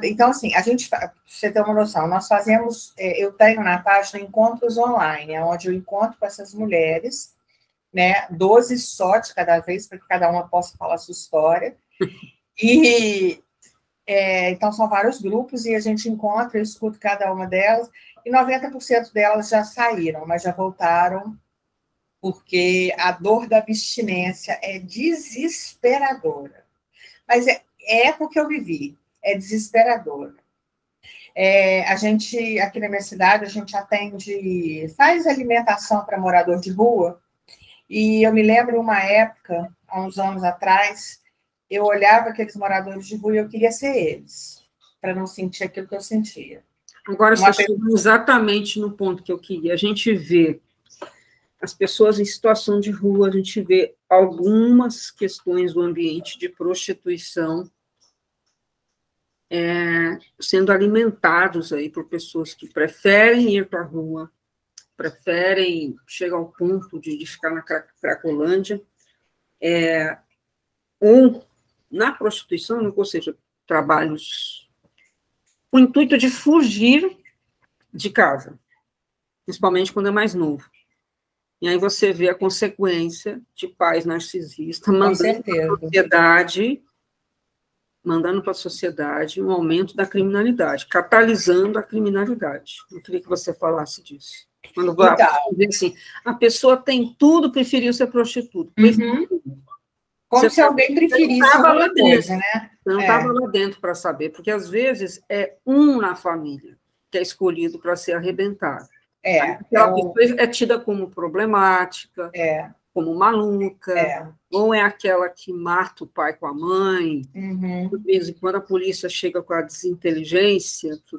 Speaker 2: Então, assim, pra você ter uma noção, nós fazemos, eu tenho na página encontros online, onde eu encontro com essas mulheres, né? 12 só de cada vez, para que cada uma possa falar a sua história, então, são vários grupos e a gente encontra, eu escuto cada uma delas, e 90% delas já saíram, mas já voltaram, porque a dor da abstinência é desesperadora. Mas é porque eu vivi, é desesperadora. A gente, aqui na minha cidade, a gente faz alimentação para morador de rua, e eu me lembro uma época, há uns anos atrás, eu olhava aqueles moradores de rua e eu queria ser eles, para não sentir aquilo que eu sentia.
Speaker 1: Agora, você chegou exatamente no ponto que eu queria. A gente vê as pessoas em situação de rua, a gente vê algumas questões do ambiente de prostituição sendo alimentados aí por pessoas que preferem ir para a rua, preferem chegar ao ponto de ficar na Cracolândia, ou na prostituição, ou seja, trabalhos com o intuito de fugir de casa, principalmente quando é mais novo. E aí você vê a consequência de pais narcisistas mandando para a sociedade um aumento da criminalidade, catalisando a criminalidade. Eu queria que você falasse disso. Quando você assim, a pessoa tem tudo, preferiu ser prostituta.
Speaker 2: Como se alguém preferisse alguma coisa, né?
Speaker 1: Você não estava lá dentro para saber, porque às vezes é um na família que é escolhido para ser arrebentado. Aquela pessoa é tida como problemática, como maluca, ou é aquela que mata o pai com a mãe. De vez em quando a polícia chega com a desinteligência, que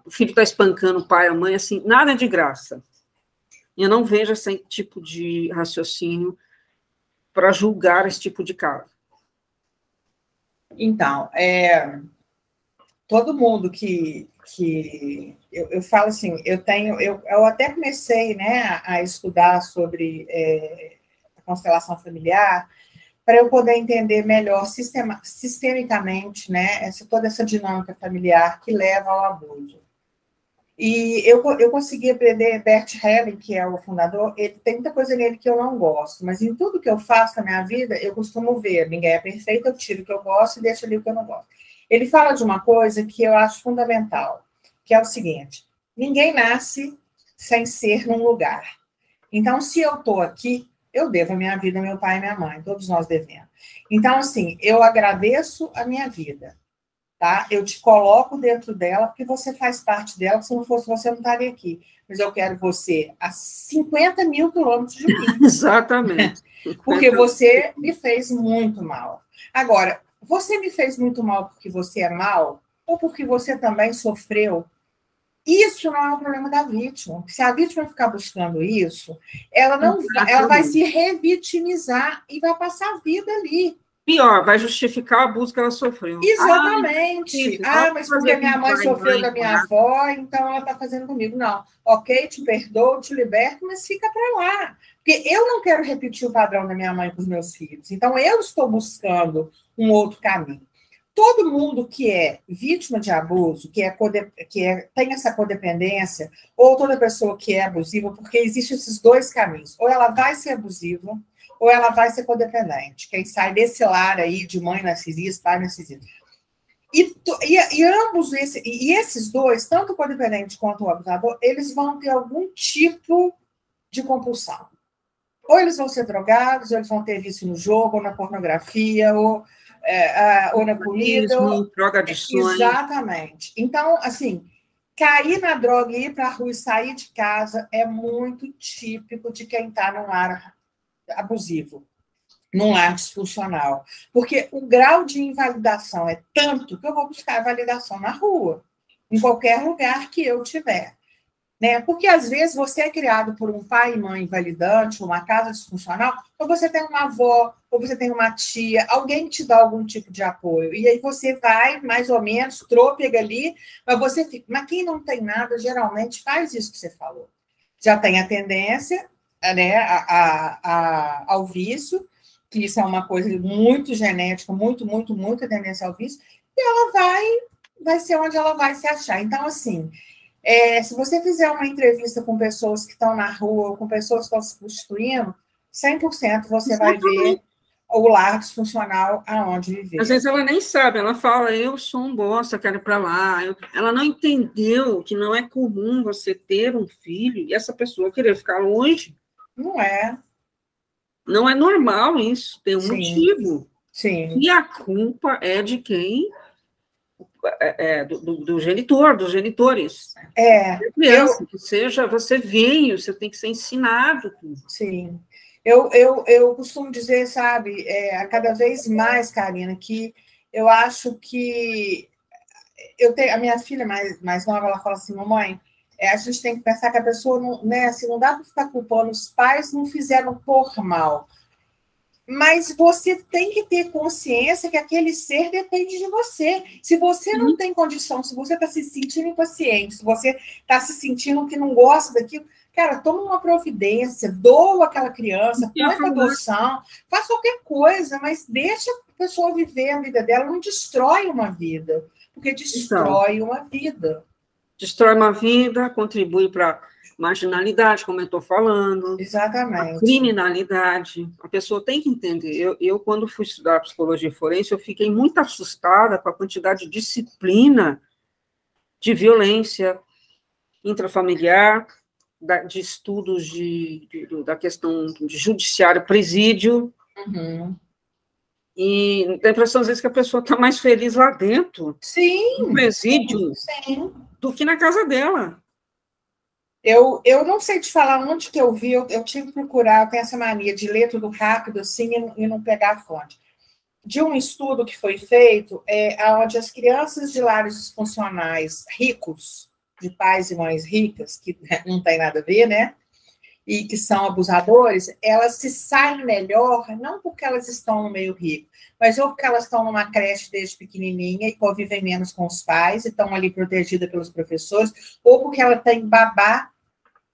Speaker 1: o filho está espancando o pai e a mãe, assim, nada é de graça. Eu não vejo esse tipo de raciocínio para julgar esse tipo de caso.
Speaker 2: Então, todo mundo que eu falo assim, eu até comecei, né, a estudar sobre a constelação familiar para eu poder entender melhor sistemicamente, né, toda essa dinâmica familiar que leva ao abuso. E eu consegui aprender, Bert Helling, que é o fundador, ele tem muita coisa nele que eu não gosto, mas em tudo que eu faço na minha vida, eu costumo ver, ninguém é perfeito, eu tiro o que eu gosto e deixo ali o que eu não gosto. Ele fala de uma coisa que eu acho fundamental, que é o seguinte: ninguém nasce sem ser num lugar. Então, se eu estou aqui, eu devo a minha vida ao meu pai e minha mãe, todos nós devemos. Então, assim, eu agradeço a minha vida, tá? Eu te coloco dentro dela, porque você faz parte dela, se não fosse você, eu não estaria aqui. Mas eu quero você a 50 mil quilômetros de mim.
Speaker 1: Exatamente.
Speaker 2: Porque você me fez muito mal. Agora, você me fez muito mal porque você é mal, ou porque você também sofreu? Isso não é um problema da vítima. Se a vítima ficar buscando isso, ela vai se revitimizar e vai passar a vida ali.
Speaker 1: Pior, vai justificar o abuso que ela sofreu.
Speaker 2: Exatamente. Mas porque minha mãe sofreu da minha avó, então ela está fazendo comigo. Não. Ok, te perdoo, te liberto, mas fica para lá. Porque eu não quero repetir o padrão da minha mãe com os meus filhos. Então, eu estou buscando um outro caminho. Todo mundo que é vítima de abuso, tem essa codependência, ou toda pessoa que é abusiva, porque existem esses dois caminhos. Ou ela vai ser abusiva, ou ela vai ser codependente. Quem sai desse lar aí de mãe narcisista, pai narcisista. E ambos esses dois, tanto o codependente quanto o abusador, eles vão ter algum tipo de compulsão. Ou eles vão ser drogados, ou eles vão ter vício no jogo, ou na pornografia, ou na comida.
Speaker 1: Droga de sonho.
Speaker 2: Exatamente. Então, assim, cair na droga e ir para a rua e sair de casa é muito típico de quem está num lar abusivo, num lar disfuncional. Porque o grau de invalidação é tanto que eu vou buscar validação na rua, em qualquer lugar que eu tiver. Né? Porque, às vezes, você é criado por um pai e mãe invalidante, uma casa disfuncional, ou você tem uma avó, ou você tem uma tia, alguém te dá algum tipo de apoio. E aí você vai, mais ou menos, trôpega ali, mas você fica. Mas quem não tem nada, geralmente, faz isso que você falou. Já tem a tendência, né, ao vício, que isso é uma coisa muito genética, muita tendência ao vício, e ela vai ser onde ela vai se achar. Então, assim... se você fizer uma entrevista com pessoas que estão na rua, ou com pessoas que estão se prostituindo, 100% você vai ver o lar disfuncional aonde viver.
Speaker 1: Às vezes ela nem sabe, ela fala, eu sou um bosta, quero ir para lá. Ela não entendeu que não é comum você ter um filho e essa pessoa querer ficar longe.
Speaker 2: Não é.
Speaker 1: Não é normal isso, tem um motivo.
Speaker 2: Sim.
Speaker 1: E a culpa é de quem... do genitor, dos genitores. Criança, que seja, você veio, você tem que ser ensinado.
Speaker 2: Sim. Eu costumo dizer, sabe, a cada vez mais, Karina, que eu acho que a minha filha mais nova, ela fala assim, mamãe, a gente tem que pensar que a pessoa não, né, assim, não dá para ficar culpando, os pais não fizeram por mal. Mas você tem que ter consciência que aquele ser depende de você. Se você não tem condição, se você está se sentindo impaciente, se você está se sentindo que não gosta daquilo, cara, toma uma providência, doa aquela criança, põe para adoção, faz qualquer coisa, mas deixa a pessoa viver a vida dela, não destrói uma vida, porque destrói uma vida.
Speaker 1: Destrói uma vida, contribui para marginalidade, como eu estou falando.
Speaker 2: Exatamente.
Speaker 1: A criminalidade. A pessoa tem que entender. Eu, quando fui estudar psicologia forense, eu fiquei muito assustada com a quantidade de disciplina de violência intrafamiliar, de estudos da questão de judiciário, presídio. E dá a impressão, às vezes, que a pessoa está mais feliz lá dentro, no presídio, do que na casa dela.
Speaker 2: Eu não sei te falar onde que eu vi, eu tive que procurar, eu tenho essa mania de ler tudo rápido assim e não pegar a fonte. De um estudo que foi feito, onde as crianças de lares disfuncionais ricos, de pais e mães ricas, que não tem nada a ver, né? E que são abusadores, elas se saem melhor, não porque elas estão no meio rico, mas ou porque elas estão numa creche desde pequenininha e convivem menos com os pais, e estão ali protegidas pelos professores, ou porque ela tem babá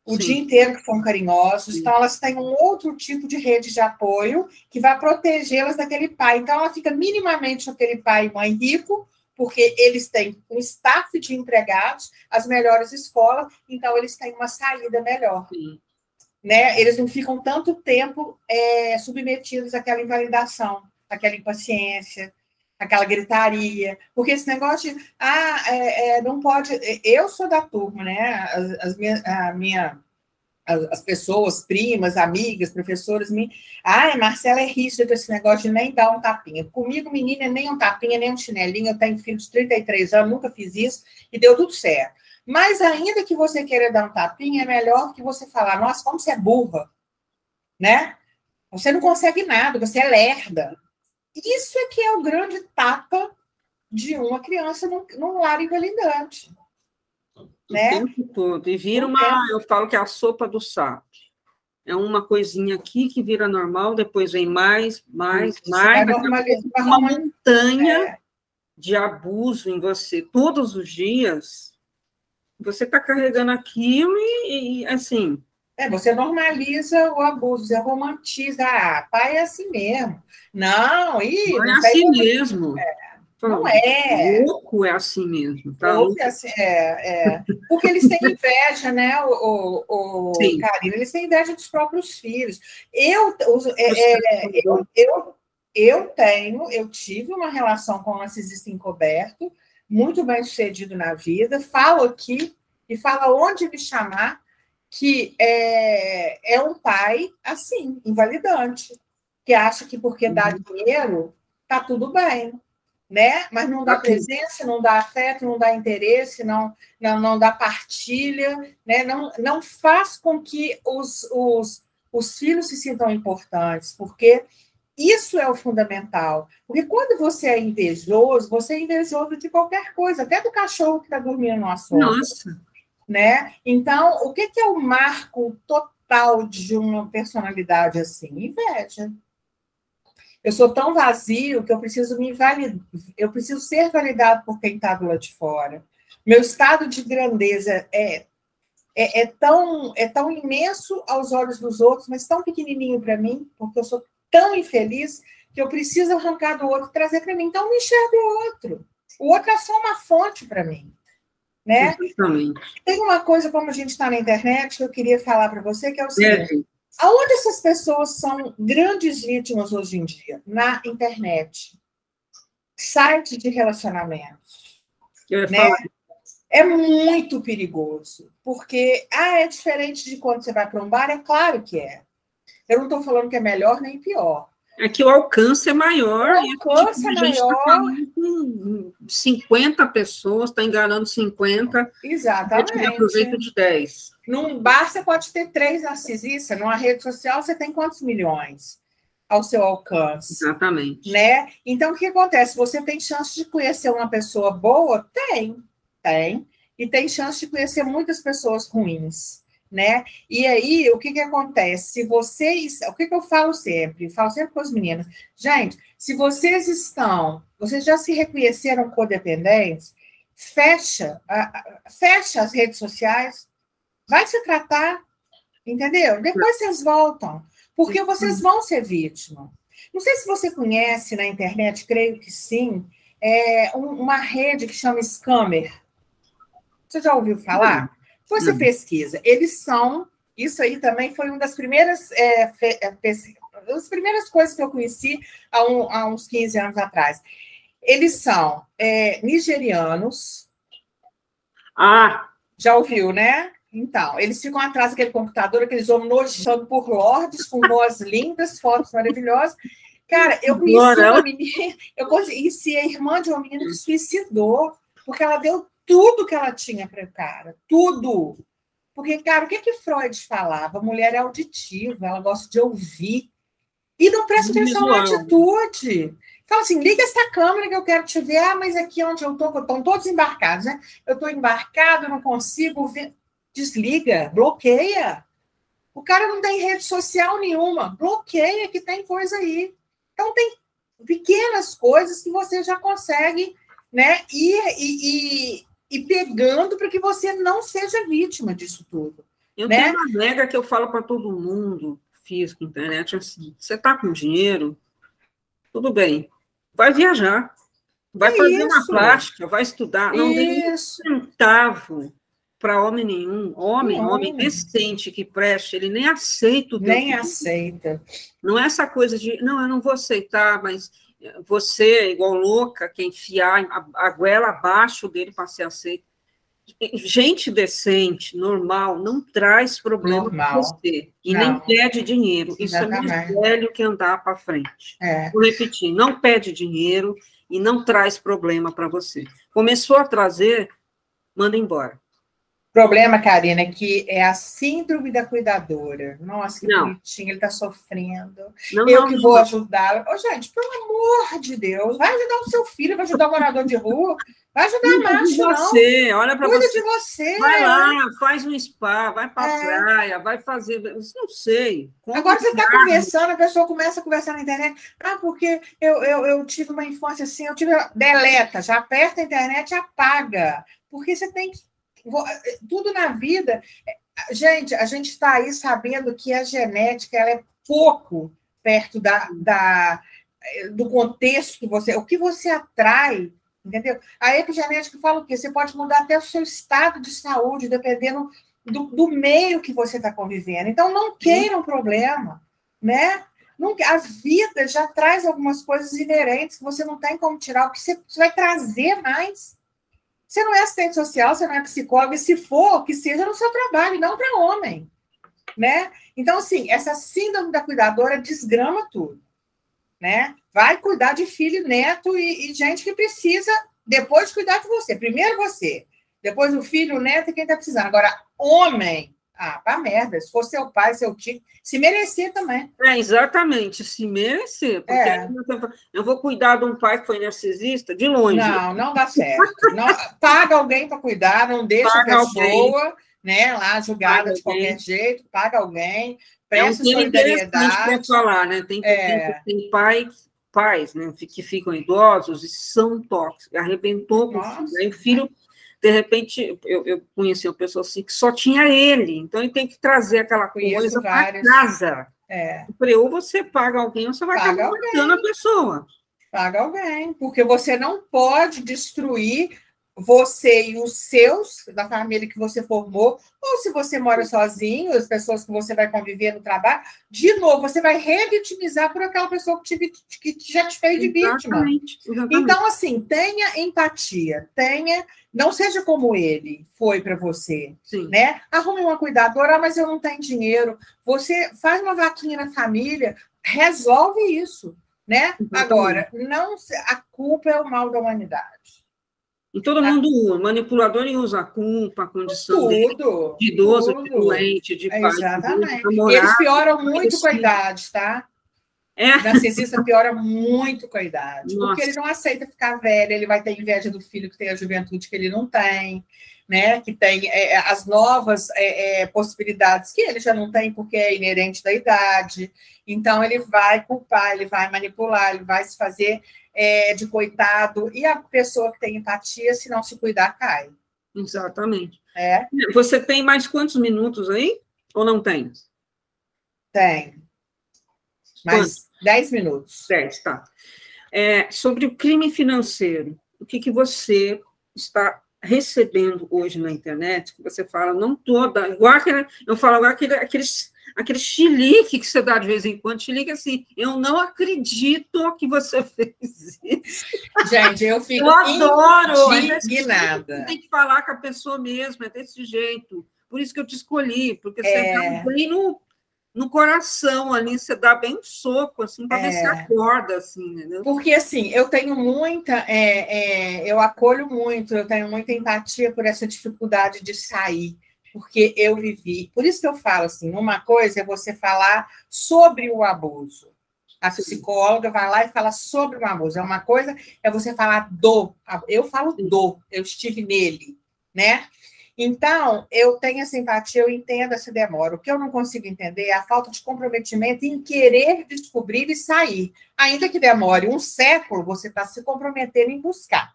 Speaker 2: o dia inteiro, que são carinhosos. Então, elas têm um outro tipo de rede de apoio que vai protegê-las daquele pai. Então, ela fica minimamente com aquele pai e mãe rico, porque eles têm um staff de empregados, as melhores escolas, então eles têm uma saída melhor. Né? Eles não ficam tanto tempo submetidos àquela invalidação, àquela impaciência, aquela gritaria, porque esse negócio de não pode. Eu sou da turma, né? As pessoas, primas, amigas, professoras, Marcela é rígida com esse negócio de nem dar um tapinha. Comigo, menina, nem um tapinha, nem um chinelinho. Eu tenho filho de 33 anos, nunca fiz isso e deu tudo certo. Mas ainda que você queira dar um tapinha, é melhor que você falar, nossa, como você é burra, né? Você não consegue nada, você é lerda. Isso é que é o grande tapa de uma criança num lar invalidante. Né?
Speaker 1: O tempo todo. E vira eu falo que é a sopa do sapo. É uma coisinha aqui que vira normal, depois vem mais. Uma montanha de abuso em você todos os dias. Você está carregando aquilo e assim...
Speaker 2: Você normaliza o abuso, você romantiza. Pai é assim mesmo. Não
Speaker 1: é assim mesmo.
Speaker 2: Não é.
Speaker 1: Louco é assim mesmo. Tá?
Speaker 2: Louco é assim, Porque eles têm inveja, né, Karina? Eles têm inveja dos próprios filhos. Eu tive uma relação com um narcisista encoberto, muito bem sucedido na vida, falo aqui e falo onde me chamar, que é um pai, assim, invalidante, que acha que porque dá dinheiro, tá tudo bem, né? Mas não dá presença, não dá afeto, não dá interesse, não dá partilha, né? Não faz com que os filhos se sintam importantes, porque isso é o fundamental. Porque quando você é invejoso de qualquer coisa, até do cachorro que está dormindo no assunto.
Speaker 1: Nossa!
Speaker 2: Né? Então, o que é o marco total de uma personalidade assim? Inveja. Eu sou tão vazio que eu preciso me validar, eu preciso ser validado por quem está do lado de fora. Meu estado de grandeza é tão imenso aos olhos dos outros, mas tão pequenininho para mim, porque eu sou tão infeliz que eu preciso arrancar do outro e trazer para mim. Então, eu não enxergo o outro. O outro é só uma fonte para mim. Né? Tem uma coisa, como a gente está na internet, que eu queria falar para você, que é o seguinte: aonde essas pessoas são grandes vítimas hoje em dia? Na internet. Sites de relacionamentos. Né? É muito perigoso, porque é diferente de quando você vai para um bar, é claro que é. Eu não estou falando que é melhor nem pior.
Speaker 1: É que o alcance é maior.
Speaker 2: O alcance é maior.
Speaker 1: Com 50 pessoas, está enganando 50.
Speaker 2: Exatamente.
Speaker 1: E aproveita de 10.
Speaker 2: Num bar, você pode ter 3 narcisistas. Numa rede social, você tem quantos milhões ao seu alcance?
Speaker 1: Exatamente.
Speaker 2: Né? Então, o que acontece? Você tem chance de conhecer uma pessoa boa? Tem. E tem chance de conhecer muitas pessoas ruins. né? E aí, o que acontece? Se vocês... O que eu falo sempre? Eu falo sempre com os meninos. Gente, se vocês já se reconheceram codependentes, fecha as redes sociais, vai se tratar, entendeu? Depois vocês voltam, porque vocês vão ser vítima. Não sei se você conhece na internet, creio que sim, uma rede que chama Scammer. Você já ouviu falar? Você pesquisa. Eles são... Isso aí também foi uma das primeiras, das primeiras coisas que eu conheci há uns 15 anos atrás. Eles são nigerianos. Já ouviu, né? Então, eles ficam atrás daquele computador, aqueles homens nojentos por lordes, com voz lindas, fotos maravilhosas. Cara, eu conheci uma menina, eu conheci a irmã de uma menina que se suicidou, porque ela deu tudo que ela tinha para o cara, tudo. Porque, cara, o que Freud falava? A mulher é auditiva, ela gosta de ouvir. E não presta atenção na atitude. Fala assim, liga essa câmera que eu quero te ver. Ah, mas aqui onde eu estou, estão todos embarcados, né? Eu estou embarcado, não consigo ver. Desliga, bloqueia. O cara não tem rede social nenhuma. Bloqueia que tem coisa aí. Então, tem pequenas coisas que você já consegue, né, ir pegando para que você não seja vítima disso tudo.
Speaker 1: Eu tenho uma regra que eu falo para todo mundo, físico, internet, assim, você está com dinheiro, tudo bem, vai viajar, vai fazer uma plástica, vai estudar, não tem um centavo para homem nenhum, homem decente que preste, ele nem aceita o teu
Speaker 2: nem aceita.
Speaker 1: Não é essa coisa de, não, eu não vou aceitar, mas você, igual louca, quer enfiar a goela abaixo dele para ser aceito. Gente decente, normal, não traz problema para você. E nem pede dinheiro. Isso é mais velho que andar para frente. Vou repetir, não pede dinheiro e não traz problema para você. Começou a trazer, manda embora.
Speaker 2: O problema, Karina, é que é a síndrome da cuidadora. Nossa, que bonitinho, ele está sofrendo. Eu que vou ajudá-lo. Oh, gente, pelo amor de Deus, vai ajudar o seu filho, vai ajudar o morador de rua, vai ajudar a macho,
Speaker 1: você, olha para você.
Speaker 2: Cuida de você.
Speaker 1: Vai lá, faz um spa, vai para a praia, vai fazer... Não sei.
Speaker 2: Agora você está conversando, a pessoa começa a conversar na internet. Ah, porque eu tive uma infância assim, eu tive... Deleta, já aperta a internet e apaga. Porque você tem que... Tudo na vida... Gente, a gente está aí sabendo que a genética ela é pouco perto do contexto que você... O que você atrai, entendeu? A epigenética fala o quê? Você pode mudar até o seu estado de saúde, dependendo do meio que você está convivendo. Então, não queira um problema, né? A vida já traz algumas coisas inerentes que você não tem como tirar, o que você vai trazer mais. Você não é assistente social, você não é psicóloga, e se for, que seja no seu trabalho, não para homem, né? Então, assim, essa síndrome da cuidadora desgrama tudo, né? Vai cuidar de filho, neto e gente que precisa depois cuidar de você. Primeiro você, depois o filho, o neto e quem está precisando. Agora, homem, pra merda, se for seu pai, seu tio, se merecer também.
Speaker 1: Exatamente, se merecer. Porque eu vou cuidar de um pai que foi narcisista de longe.
Speaker 2: Não dá certo. Não, paga alguém para cuidar, não deixa a pessoa, né, lá julgada de qualquer jeito, paga alguém, presta solidariedade.
Speaker 1: Para falar, né? Tem pais, né, que ficam idosos e são tóxicos, arrebentou com o filho. Aí o filho... De repente, eu conheci uma pessoa assim que só tinha ele, então ele tem que trazer aquela coisa para casa. Ou você paga alguém, ou você vai acabar matando a pessoa.
Speaker 2: Paga alguém, porque você não pode destruir você e os seus, da família que você formou, ou se você mora sozinho, as pessoas que você vai conviver no trabalho, de novo, você vai revitimizar por aquela pessoa que já te fez de vítima. Exatamente. Então, assim, tenha empatia, não seja como ele foi para você, né? Arrume uma cuidadora, mas eu não tenho dinheiro. Você faz uma vaquinha na família, resolve isso, né? Agora, a culpa é o mal da humanidade.
Speaker 1: E todo mundo, manipulador, usa a culpa, a condição de idoso, de doente, de pai.
Speaker 2: Exatamente. E eles pioram muito com a idade, tá? O narcisista piora muito com a idade,
Speaker 1: Nossa.
Speaker 2: porque ele não aceita ficar velho, ele vai ter inveja do filho que tem a juventude que ele não tem, né? Que tem as novas possibilidades que ele já não tem, porque é inerente da idade. Então, ele vai culpar, ele vai manipular, ele vai se fazer de coitado, e a pessoa que tem empatia, se não se cuidar, cai.
Speaker 1: Exatamente.
Speaker 2: Você
Speaker 1: tem mais quantos minutos aí? Ou não tem?
Speaker 2: Tem. Mais 10 minutos.
Speaker 1: 10, tá. Sobre o crime financeiro, o que você está recebendo hoje na internet, que você fala, não toda, igual eu falo agora aquele chilique que você dá de vez em quando, chilique assim, eu não acredito que você fez isso.
Speaker 2: Gente, eu fico indignada.
Speaker 1: Tem que falar com a pessoa mesmo, é desse jeito. Por isso que eu te escolhi, porque você dá bem no coração ali, você dá bem um soco, assim, para ver se acorda, assim, entendeu?
Speaker 2: Porque, assim, eu tenho muita, eu acolho muito, eu tenho muita empatia por essa dificuldade de sair, porque eu vivi. Por isso que eu falo, assim, uma coisa é você falar sobre o abuso. A psicóloga vai lá e fala sobre o abuso. Uma coisa é você falar eu falo eu estive nele, né? Então, eu tenho essa empatia, eu entendo essa demora. O que eu não consigo entender é a falta de comprometimento em querer descobrir e sair. Ainda que demore um século, você está se comprometendo em buscar.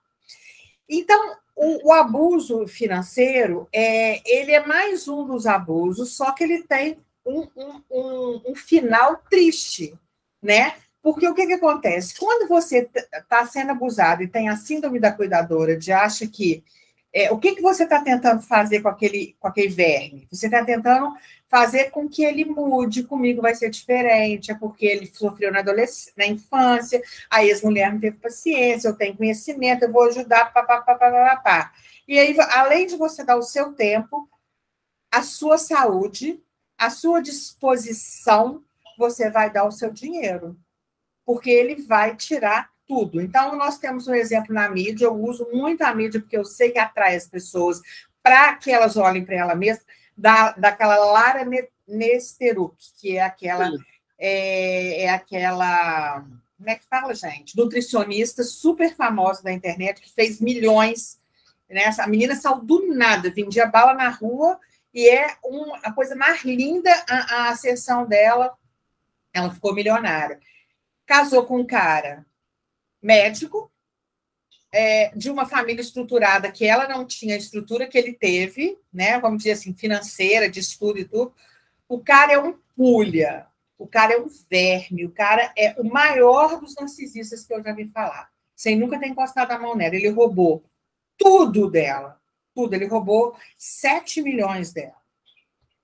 Speaker 2: Então, o abuso financeiro, ele é mais um dos abusos, só que ele tem um final triste, né? Porque o que acontece? Quando você está sendo abusado e tem a síndrome da cuidadora, de acha que o que você está tentando fazer com aquele verme? Você está tentando fazer com que ele mude, comigo vai ser diferente, é porque ele sofreu na infância, a ex-mulher não teve paciência, eu tenho conhecimento, eu vou ajudar, papapá. E aí, além de você dar o seu tempo, a sua saúde, a sua disposição, você vai dar o seu dinheiro, porque ele vai tirar tudo. Então, nós temos um exemplo na mídia, eu uso muito a mídia, porque eu sei que atrai as pessoas para que elas olhem para ela mesma, daquela Lara Nesteruk, que é aquela, como é que fala, gente? Nutricionista super famosa da internet, que fez milhões, né? A menina saiu do nada, vendia bala na rua, e a coisa mais linda a ascensão dela, ela ficou milionária. Casou com um cara médico, de uma família estruturada, que ela não tinha a estrutura que ele teve, né? Vamos dizer assim, financeira, de estudo e tudo. O cara é um pulha, o cara é um verme, o cara é o maior dos narcisistas que eu já vi falar, sem nunca ter encostado a mão nela. Ele roubou tudo dela, tudo. Ele roubou 7 milhões dela,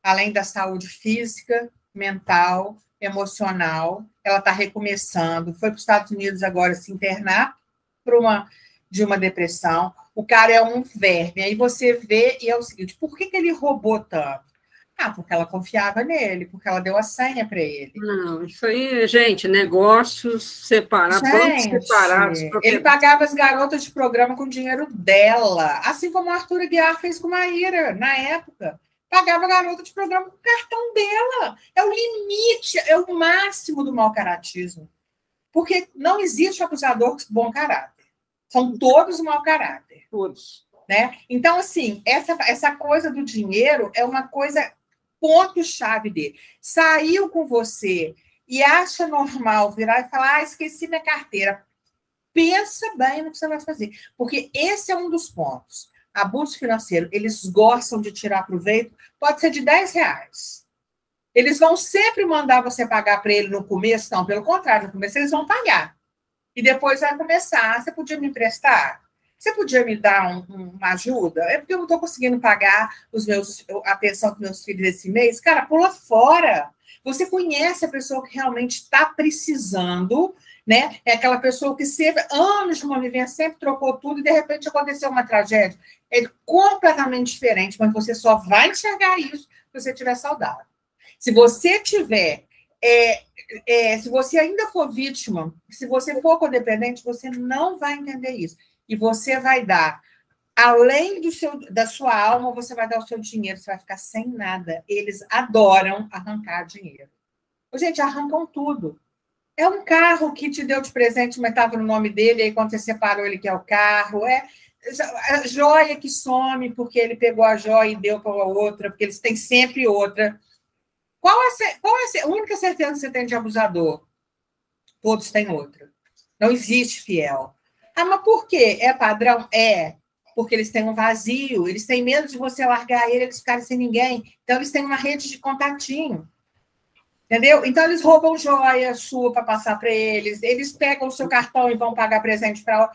Speaker 2: além da saúde física, mental, emocional. Ela está recomeçando, foi para os Estados Unidos agora se internar de uma depressão. O cara é um verme. Aí você vê, e é o seguinte, por que ele roubou tanto? Porque ela confiava nele, porque ela deu a senha para ele.
Speaker 1: Não, isso aí, gente, negócios separados, bancos separados.
Speaker 2: Ele pagava as garotas de programa com o dinheiro dela, assim como o Arthur Aguiar fez com Maíra, na época. Pagava a garota de programa com o cartão dela. É o limite, é o máximo do mau-caratismo. Porque não existe acusador com bom caráter. São todos mau caráter.
Speaker 1: Todos.
Speaker 2: Né? Então, assim, essa coisa do dinheiro é uma coisa ponto-chave dele. Saiu com você e acha normal virar e falar, esqueci minha carteira. Pensa bem no que você vai fazer. Porque esse é um dos pontos. Abuso financeiro, eles gostam de tirar proveito, pode ser de R$10. Eles vão sempre mandar você pagar para ele no começo, não, pelo contrário, no começo eles vão pagar. E depois vai começar, você podia me emprestar? Você podia me dar uma ajuda? É porque eu não estou conseguindo pagar a pensão dos meus filhos esse mês. Cara, pula fora. Você conhece a pessoa que realmente está precisando, né? É aquela pessoa que teve anos de uma vivência, sempre trocou tudo e de repente aconteceu uma tragédia. É completamente diferente, mas você só vai enxergar isso se você estiver saudável. Se você tiver, se você ainda for vítima, se você for codependente, você não vai entender isso. E você vai dar, além da sua alma, você vai dar o seu dinheiro, você vai ficar sem nada. Eles adoram arrancar dinheiro. Gente, arrancam tudo. É um carro que te deu de presente, mas estava no nome dele, aí quando você separou, ele quer o carro. É a joia que some porque ele pegou a joia e deu para a outra, porque eles têm sempre outra. Qual é a única certeza que você tem de abusador? Todos têm outra. Não existe fiel. Ah, mas por quê? É padrão? É. Porque eles têm um vazio, eles têm medo de você largar ele, eles ficarem sem ninguém. Então, eles têm uma rede de contatinho. Entendeu? Então, eles roubam joia sua para passar para eles, eles pegam o seu cartão e vão pagar presente para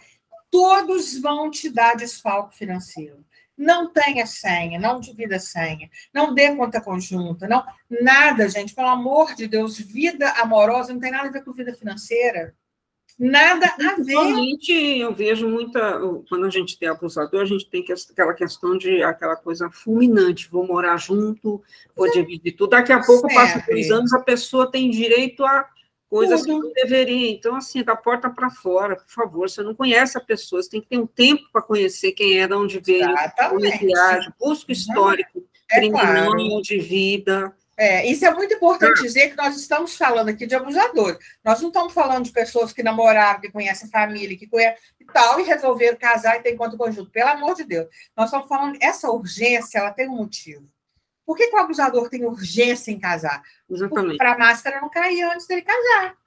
Speaker 2: todos vão te dar desfalque financeiro. Não tenha senha, não divida senha, não dê conta conjunta, não, nada, gente, pelo amor de Deus, vida amorosa não tem nada a ver com vida financeira. Nada a ver.
Speaker 1: Principalmente, eu vejo muita. Quando a gente tem abusador, a gente tem aquela questão de aquela coisa fulminante: vou morar junto, vou dividir tudo. Daqui a pouco, passa 2 anos, a pessoa tem direito a coisas que não deveria. Então, assim, da porta para fora, por favor, você não conhece a pessoa, você tem que ter um tempo para conhecer quem é, de onde veio, onde age, busca o histórico criminal,
Speaker 2: claro,
Speaker 1: de vida.
Speaker 2: Isso é muito importante dizer que nós estamos falando aqui de abusadores. Nós não estamos falando de pessoas que namoraram, que conhecem família, que conhecem e tal, e resolveram casar e ter encontro conjunto. Pelo amor de Deus. Nós estamos falando, essa urgência, ela tem um motivo. Por que o abusador tem urgência em casar?
Speaker 1: Exatamente.
Speaker 2: Para a máscara não cair antes dele casar.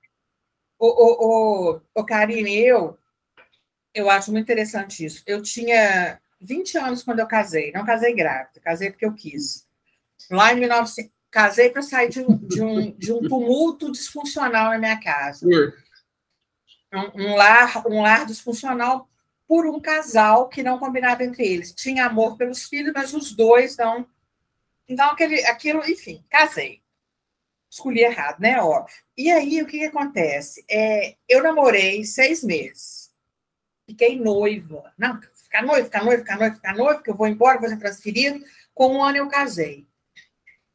Speaker 2: O Karine, eu acho muito interessante isso. Eu tinha 20 anos quando eu casei. Não casei grávida, casei porque eu quis. Lá em 1900, casei para sair de um tumulto disfuncional na minha casa. Um lar disfuncional por um casal que não combinava entre eles. Tinha amor pelos filhos, mas os dois não. Então, aquilo, enfim, casei. Escolhi errado, né? Óbvio. E aí, o que acontece? Eu namorei 6 meses. Fiquei noiva. Não, ficar noiva, que eu vou embora, vou ser transferido. Com 1 ano eu casei.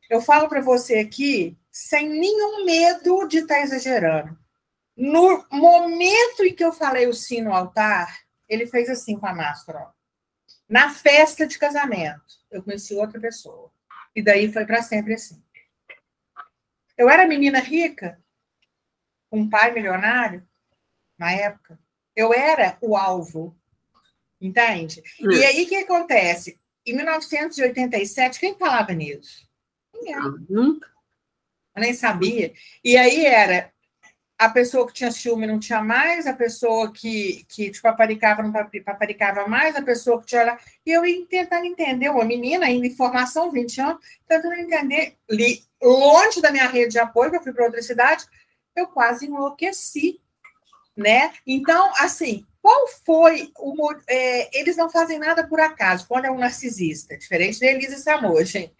Speaker 2: Eu falo para você aqui, sem nenhum medo de estar exagerando. No momento em que eu falei o sim no altar, ele fez assim com a máscara. Ó. Na festa de casamento, eu conheci outra pessoa. E daí foi para sempre assim. Eu era menina rica, com um pai milionário, na época. Eu era o alvo, entende? E aí, o que acontece? Em 1987, quem falava nisso? Ninguém.
Speaker 1: Nunca.
Speaker 2: Eu nem sabia. E aí era a pessoa que tinha ciúme não tinha mais, a pessoa que te paparicava não paparicava mais, a pessoa que tinha... E eu ia tentando entender, uma menina ainda em formação, 20 anos, tentando entender, longe da minha rede de apoio, que eu fui para outra cidade, eu quase enlouqueci, né? Então, assim, qual foi o... eles não fazem nada por acaso, quando é um narcisista, diferente de Elisa Samor, gente.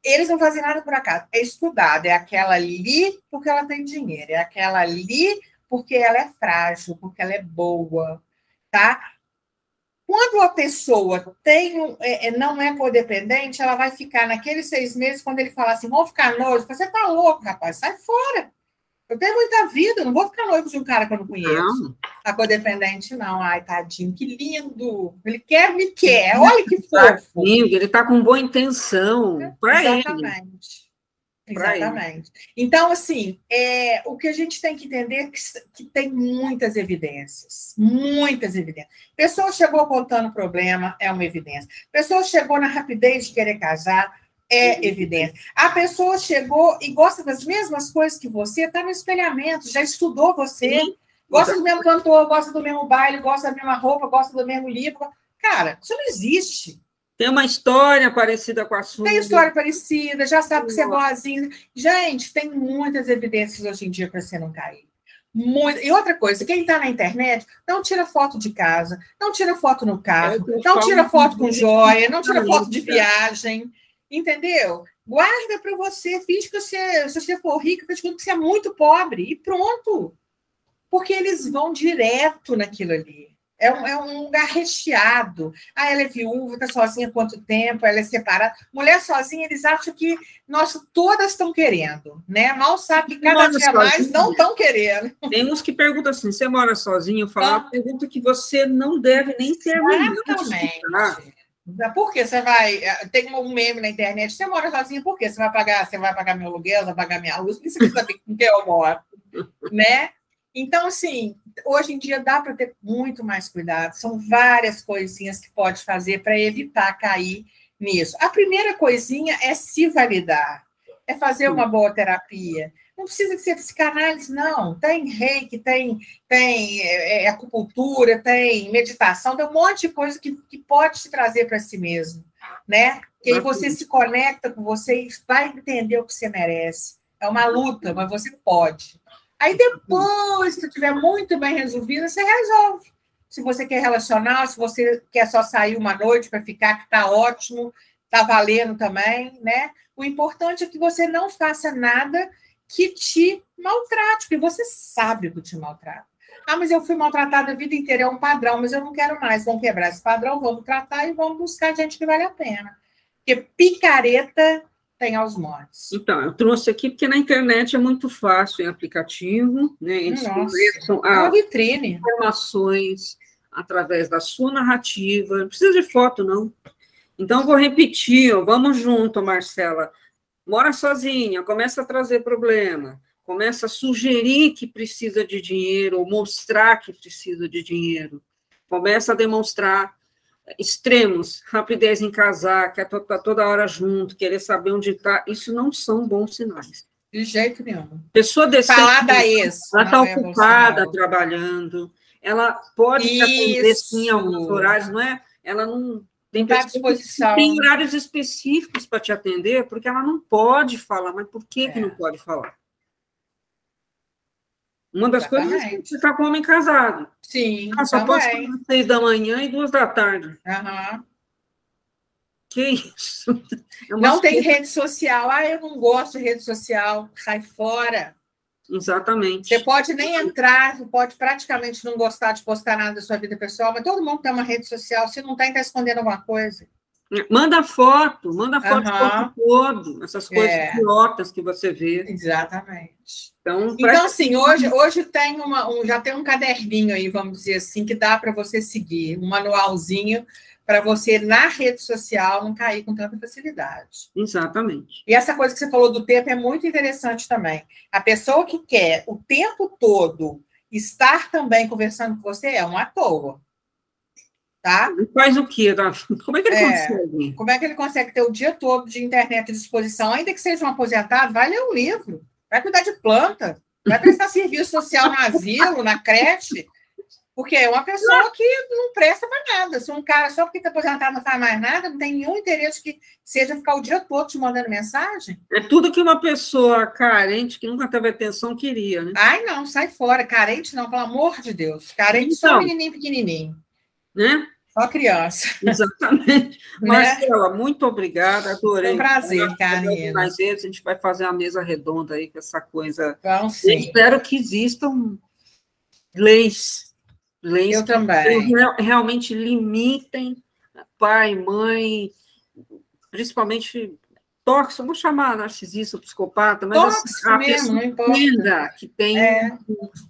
Speaker 2: Eles não fazem nada por acaso. É estudado. É aquela ali porque ela tem dinheiro. É aquela ali porque ela é frágil, porque ela é boa. Tá? Quando a pessoa não é codependente, ela vai ficar naqueles 6 meses, quando ele falar assim, vamos ficar noivos, você tá louco, rapaz, sai fora. Eu tenho muita vida, eu não vou ficar noivo de um cara que eu não conheço. Não. A codependente, não. Ai, tadinho, que lindo. Ele quer, me quer. Olha que fofo.
Speaker 1: Ele está com boa intenção para ele.
Speaker 2: Exatamente. Então, assim, o que a gente tem que entender é que tem muitas evidências. Muitas evidências. Pessoa chegou contando problema, é uma evidência. Pessoa chegou na rapidez de querer casar, é evidente. A pessoa chegou e gosta das mesmas coisas que você, está no espelhamento, já estudou você, sim, gosta do mesmo cantor, gosta do mesmo baile, gosta da mesma roupa, gosta do mesmo livro. Cara, isso não existe.
Speaker 1: Tem uma história parecida com a sua.
Speaker 2: Tem história parecida, já sabe que você é boazinha. Gente, tem muitas evidências hoje em dia para você não cair. Muito. E outra coisa, quem está na internet, não tira foto de casa, não tira foto no carro, não tira foto com joia, não tira foto de viagem. Entendeu? Guarda para você, finge que se você for rico, finge que você é muito pobre e pronto. Porque eles vão direto naquilo ali. É um lugar recheado. Ah, ela é viúva, está sozinha há quanto tempo? Ela é separada. Mulher sozinha, eles acham que nós todas estão querendo, né? Mal sabe que cada dia mais não estão querendo.
Speaker 1: Tem uns que perguntam assim, você mora sozinho? Eu falo, uma pergunta que você não deve nem terminar.
Speaker 2: Exatamente. Por que você vai... Tem um meme na internet, você mora sozinha, por quê? Você vai pagar meu aluguel, você vai pagar minha luz, por que você quer saber com quem eu moro? né? Então, assim, hoje em dia dá para ter muito mais cuidado. São várias coisinhas que pode fazer para evitar cair nisso. A primeira coisinha é se validar, é fazer uma boa terapia. Não precisa ser psicanálise, não. Tem reiki, tem acupuntura, tem meditação, tem um monte de coisa que pode te trazer para si mesmo, né? Que aí você se conecta com você e vai entender o que você merece. É uma luta, mas você pode. Aí depois, se estiver muito bem resolvido, você resolve. Se você quer relacionar, se você quer só sair uma noite para ficar, que está ótimo, está valendo também, né? O importante é que você não faça nada que te maltrate, porque você sabe que te maltrata. Ah, mas eu fui maltratada a vida inteira, é um padrão, mas eu não quero mais. Vamos quebrar esse padrão, vamos tratar e vamos buscar gente que vale a pena. Porque picareta tem aos montes.
Speaker 1: Então, eu trouxe aqui porque na internet é muito fácil, em aplicativo, né? Eles começam
Speaker 2: a vitrine.
Speaker 1: Informações através da sua narrativa, não precisa de foto, não. Então, vou repetir, ó, vamos junto, Marcela. Mora sozinha, começa a trazer problema, começa a sugerir que precisa de dinheiro, ou mostrar que precisa de dinheiro, começa a demonstrar extremos, rapidez em casar, quer estar toda hora junto, querer saber onde está, isso não são bons sinais.
Speaker 2: De jeito nenhum.
Speaker 1: Pessoa decente,
Speaker 2: falar da ex,
Speaker 1: ela está ocupada, trabalhando, ela pode te atender sim em alguns horários, não é? Ela não tem
Speaker 2: disposição.
Speaker 1: Tem horários específicos para te atender, porque ela não pode falar, mas por que não pode falar? Uma das coisas é que você está com um homem casado.
Speaker 2: Sim,
Speaker 1: só pode ser às 6 da manhã e 2 da tarde. Que isso?
Speaker 2: Não tem rede social. Ah, eu não gosto de rede social. Sai fora.
Speaker 1: Exatamente.
Speaker 2: Você pode nem entrar, você pode praticamente não gostar de postar nada da sua vida pessoal, mas todo mundo tem uma rede social. Se não tem, está escondendo alguma coisa.
Speaker 1: Manda foto o tempo todo, essas coisas idiotas que você vê.
Speaker 2: Exatamente.
Speaker 1: Então
Speaker 2: assim, hoje tem já tem um caderninho aí, vamos dizer assim, que dá para você seguir, um manualzinho para você, na rede social, não cair com tanta facilidade.
Speaker 1: Exatamente.
Speaker 2: E essa coisa que você falou do tempo é muito interessante também. A pessoa que quer o tempo todo estar também conversando com você é uma toa. Tá?
Speaker 1: Ele faz o quê? Como é que ele consegue?
Speaker 2: Como é que ele consegue ter o dia todo de internet à disposição? Ainda que seja um aposentado, vai ler um livro, vai cuidar de planta, vai prestar serviço social no asilo, na creche, porque é uma pessoa que não presta para nada. Se um cara, só porque está aposentado, não faz mais nada, não tem nenhum interesse que seja ficar o dia todo te mandando mensagem.
Speaker 1: É tudo que uma pessoa carente, que nunca teve atenção, queria, né?
Speaker 2: Ai, não, sai fora. Carente não, pelo amor de Deus. Carente só menininho pequenininho.
Speaker 1: Né?
Speaker 2: Só criança.
Speaker 1: Exatamente. Marcela, muito obrigada, adorei.
Speaker 2: Foi um prazer, Karina.
Speaker 1: A gente vai fazer uma mesa redonda aí com essa coisa.
Speaker 2: Vamos sim.
Speaker 1: Espero que existam leis
Speaker 2: eu também.
Speaker 1: que realmente limitem pai, mãe, principalmente tóxico, vou chamar narcisista, psicopata, mas
Speaker 2: tóxico
Speaker 1: a
Speaker 2: mesmo, não importa.
Speaker 1: Entenda que tem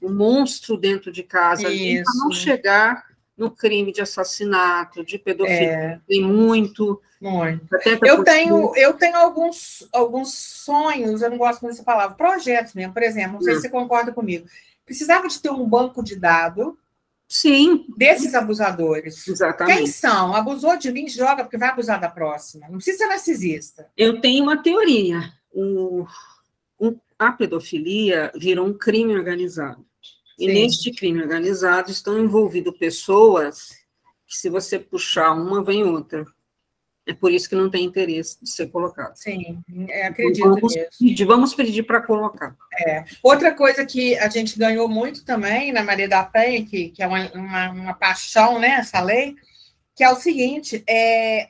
Speaker 1: um monstro dentro de casa, para não chegar no crime de assassinato, de pedofilia, tem muito.
Speaker 2: Eu tenho alguns sonhos, eu não gosto muito dessa palavra, projetos mesmo, por exemplo, não sei se você concorda comigo. Precisava de ter um banco de dados desses abusadores.
Speaker 1: Exatamente.
Speaker 2: Quem são? Abusou de mim, joga, porque vai abusar da próxima. Não precisa ser narcisista.
Speaker 1: Eu tenho uma teoria. A pedofilia virou um crime organizado. E neste crime organizado estão envolvidas pessoas que, se você puxar uma, vem outra. É por isso que não tem interesse de ser colocado.
Speaker 2: Sim, acredito nisso.
Speaker 1: Vamos pedir para colocar.
Speaker 2: Outra coisa que a gente ganhou muito também na Maria da Penha, que é uma paixão, né, essa lei, que é o seguinte,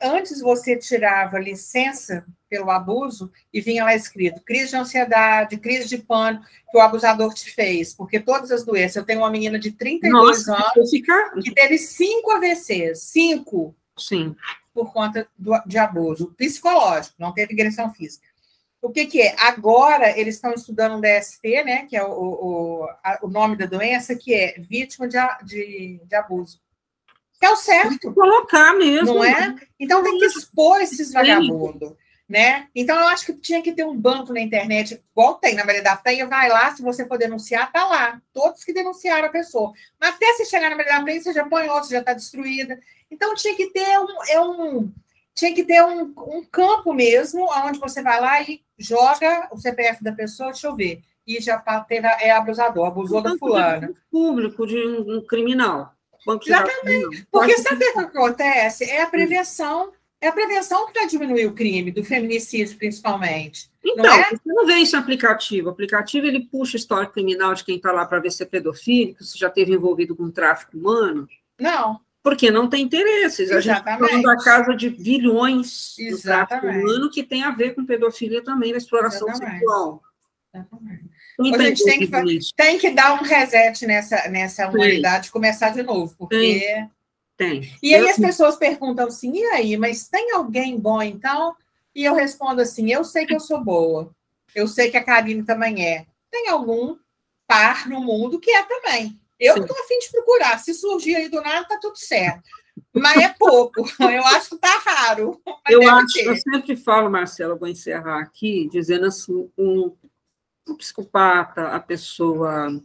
Speaker 2: antes você tirava licença pelo abuso e vinha lá escrito crise de ansiedade, crise de pânico, que o abusador te fez, porque todas as doenças, eu tenho uma menina de 32 anos que teve 5 AVCs, 5.
Speaker 1: Sim.
Speaker 2: Por conta de abuso psicológico, não teve agressão física. O que é? Agora, eles estão estudando um DST, né, que é o nome da doença, que é vítima de abuso. Que é o certo.
Speaker 1: Tem que colocar mesmo.
Speaker 2: Não é? Então, tem que expor esses vagabundos. né? Então, eu acho que tinha que ter um banco na internet, igual tem na Maria da Penha, vai lá, se você for denunciar, tá lá. Todos que denunciaram a pessoa. Mas até você chegar na Maria da Penha, você já apanhou, você já está destruída. Então, tinha que ter um campo mesmo, onde você vai lá e joga o CPF da pessoa, deixa eu ver. E já teve, abusador, abusou da fulana.
Speaker 1: Público de um criminal.
Speaker 2: Exatamente. Porque sabe o que acontece? É a prevenção. É a prevenção que vai diminuir o crime, do feminicídio, principalmente.
Speaker 1: Então, você não vê isso no aplicativo. O aplicativo, ele puxa histórico criminal de quem está lá para ver se é pedofílico, se já esteve envolvido com tráfico humano.
Speaker 2: Não.
Speaker 1: Porque não tem interesses.
Speaker 2: Exatamente.
Speaker 1: A gente está falando da casa de bilhões do tráfico humano, que tem a ver com pedofilia também, na exploração sexual.
Speaker 2: Exatamente. A gente tem que dar um reset nessa humanidade e começar de novo, porque...
Speaker 1: Tem.
Speaker 2: E aí as pessoas perguntam assim, e aí, mas tem alguém bom então? E eu respondo assim, eu sei que eu sou boa, eu sei que a Karine também é. Tem algum par no mundo que é também. Eu estou a fim de procurar, se surgir aí do nada, tá tudo certo. Mas é pouco, eu acho que tá raro.
Speaker 1: Eu sempre falo, Marcela, vou encerrar aqui, dizendo assim, um psicopata, a pessoa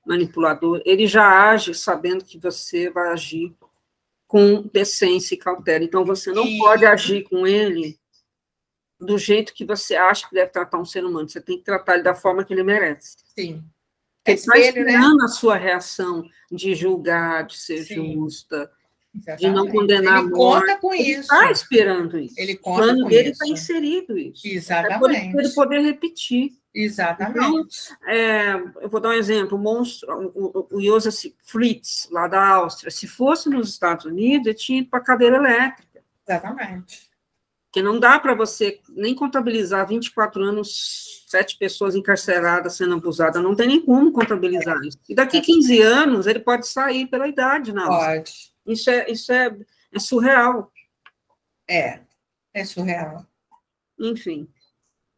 Speaker 1: manipuladora, ele já age sabendo que você vai agir com decência e cautela. Então, você não pode agir com ele do jeito que você acha que deve tratar um ser humano. Você tem que tratar ele da forma que ele merece.
Speaker 2: Sim.
Speaker 1: Ele está esperando, né, a sua reação de julgar, de ser justa, de não condenar a morte.
Speaker 2: Ele conta com isso.
Speaker 1: Ele está esperando isso.
Speaker 2: Ele
Speaker 1: conta com isso. O plano dele está
Speaker 2: isso.
Speaker 1: inserido isso.
Speaker 2: Exatamente.
Speaker 1: É para ele poder repetir.
Speaker 2: Exatamente.
Speaker 1: Então, eu vou dar um exemplo, o Josef Fritz, lá da Áustria, se fosse nos Estados Unidos, ele tinha ido para a cadeira elétrica.
Speaker 2: Exatamente.
Speaker 1: Porque não dá para você nem contabilizar 24 anos, 7 pessoas encarceradas sendo abusadas, não tem nem como contabilizar isso. E daqui 15 anos, ele pode sair pela idade, não.
Speaker 2: Pode.
Speaker 1: Isso é surreal.
Speaker 2: É surreal.
Speaker 1: Enfim.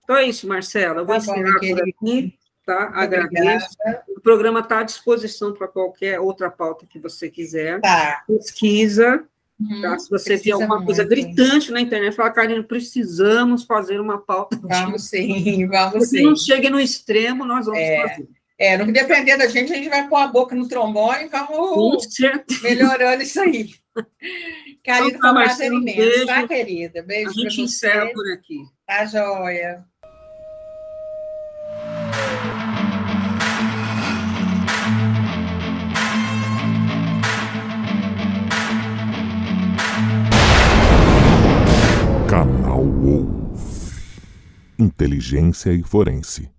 Speaker 1: Então é isso, Marcela. Eu vou encerrar por aqui, tá? Agradeço. O programa está à disposição para qualquer outra pauta que você quiser.
Speaker 2: Tá.
Speaker 1: Pesquisa. Tá? Se você vê alguma coisa gritante na internet, fala, Karine, precisamos fazer uma pauta.
Speaker 2: Vamos sim, vamos sim.
Speaker 1: Se não chegue no extremo, nós vamos fazer.
Speaker 2: No que depender da gente, a gente vai pôr a boca no trombone e vamos melhorando isso aí. Karine, foi um prazer imenso, tá, querida? Beijo para você.
Speaker 1: A gente encerra por aqui.
Speaker 2: Tá, joia.
Speaker 3: Canal Wolf. Inteligência e Forense.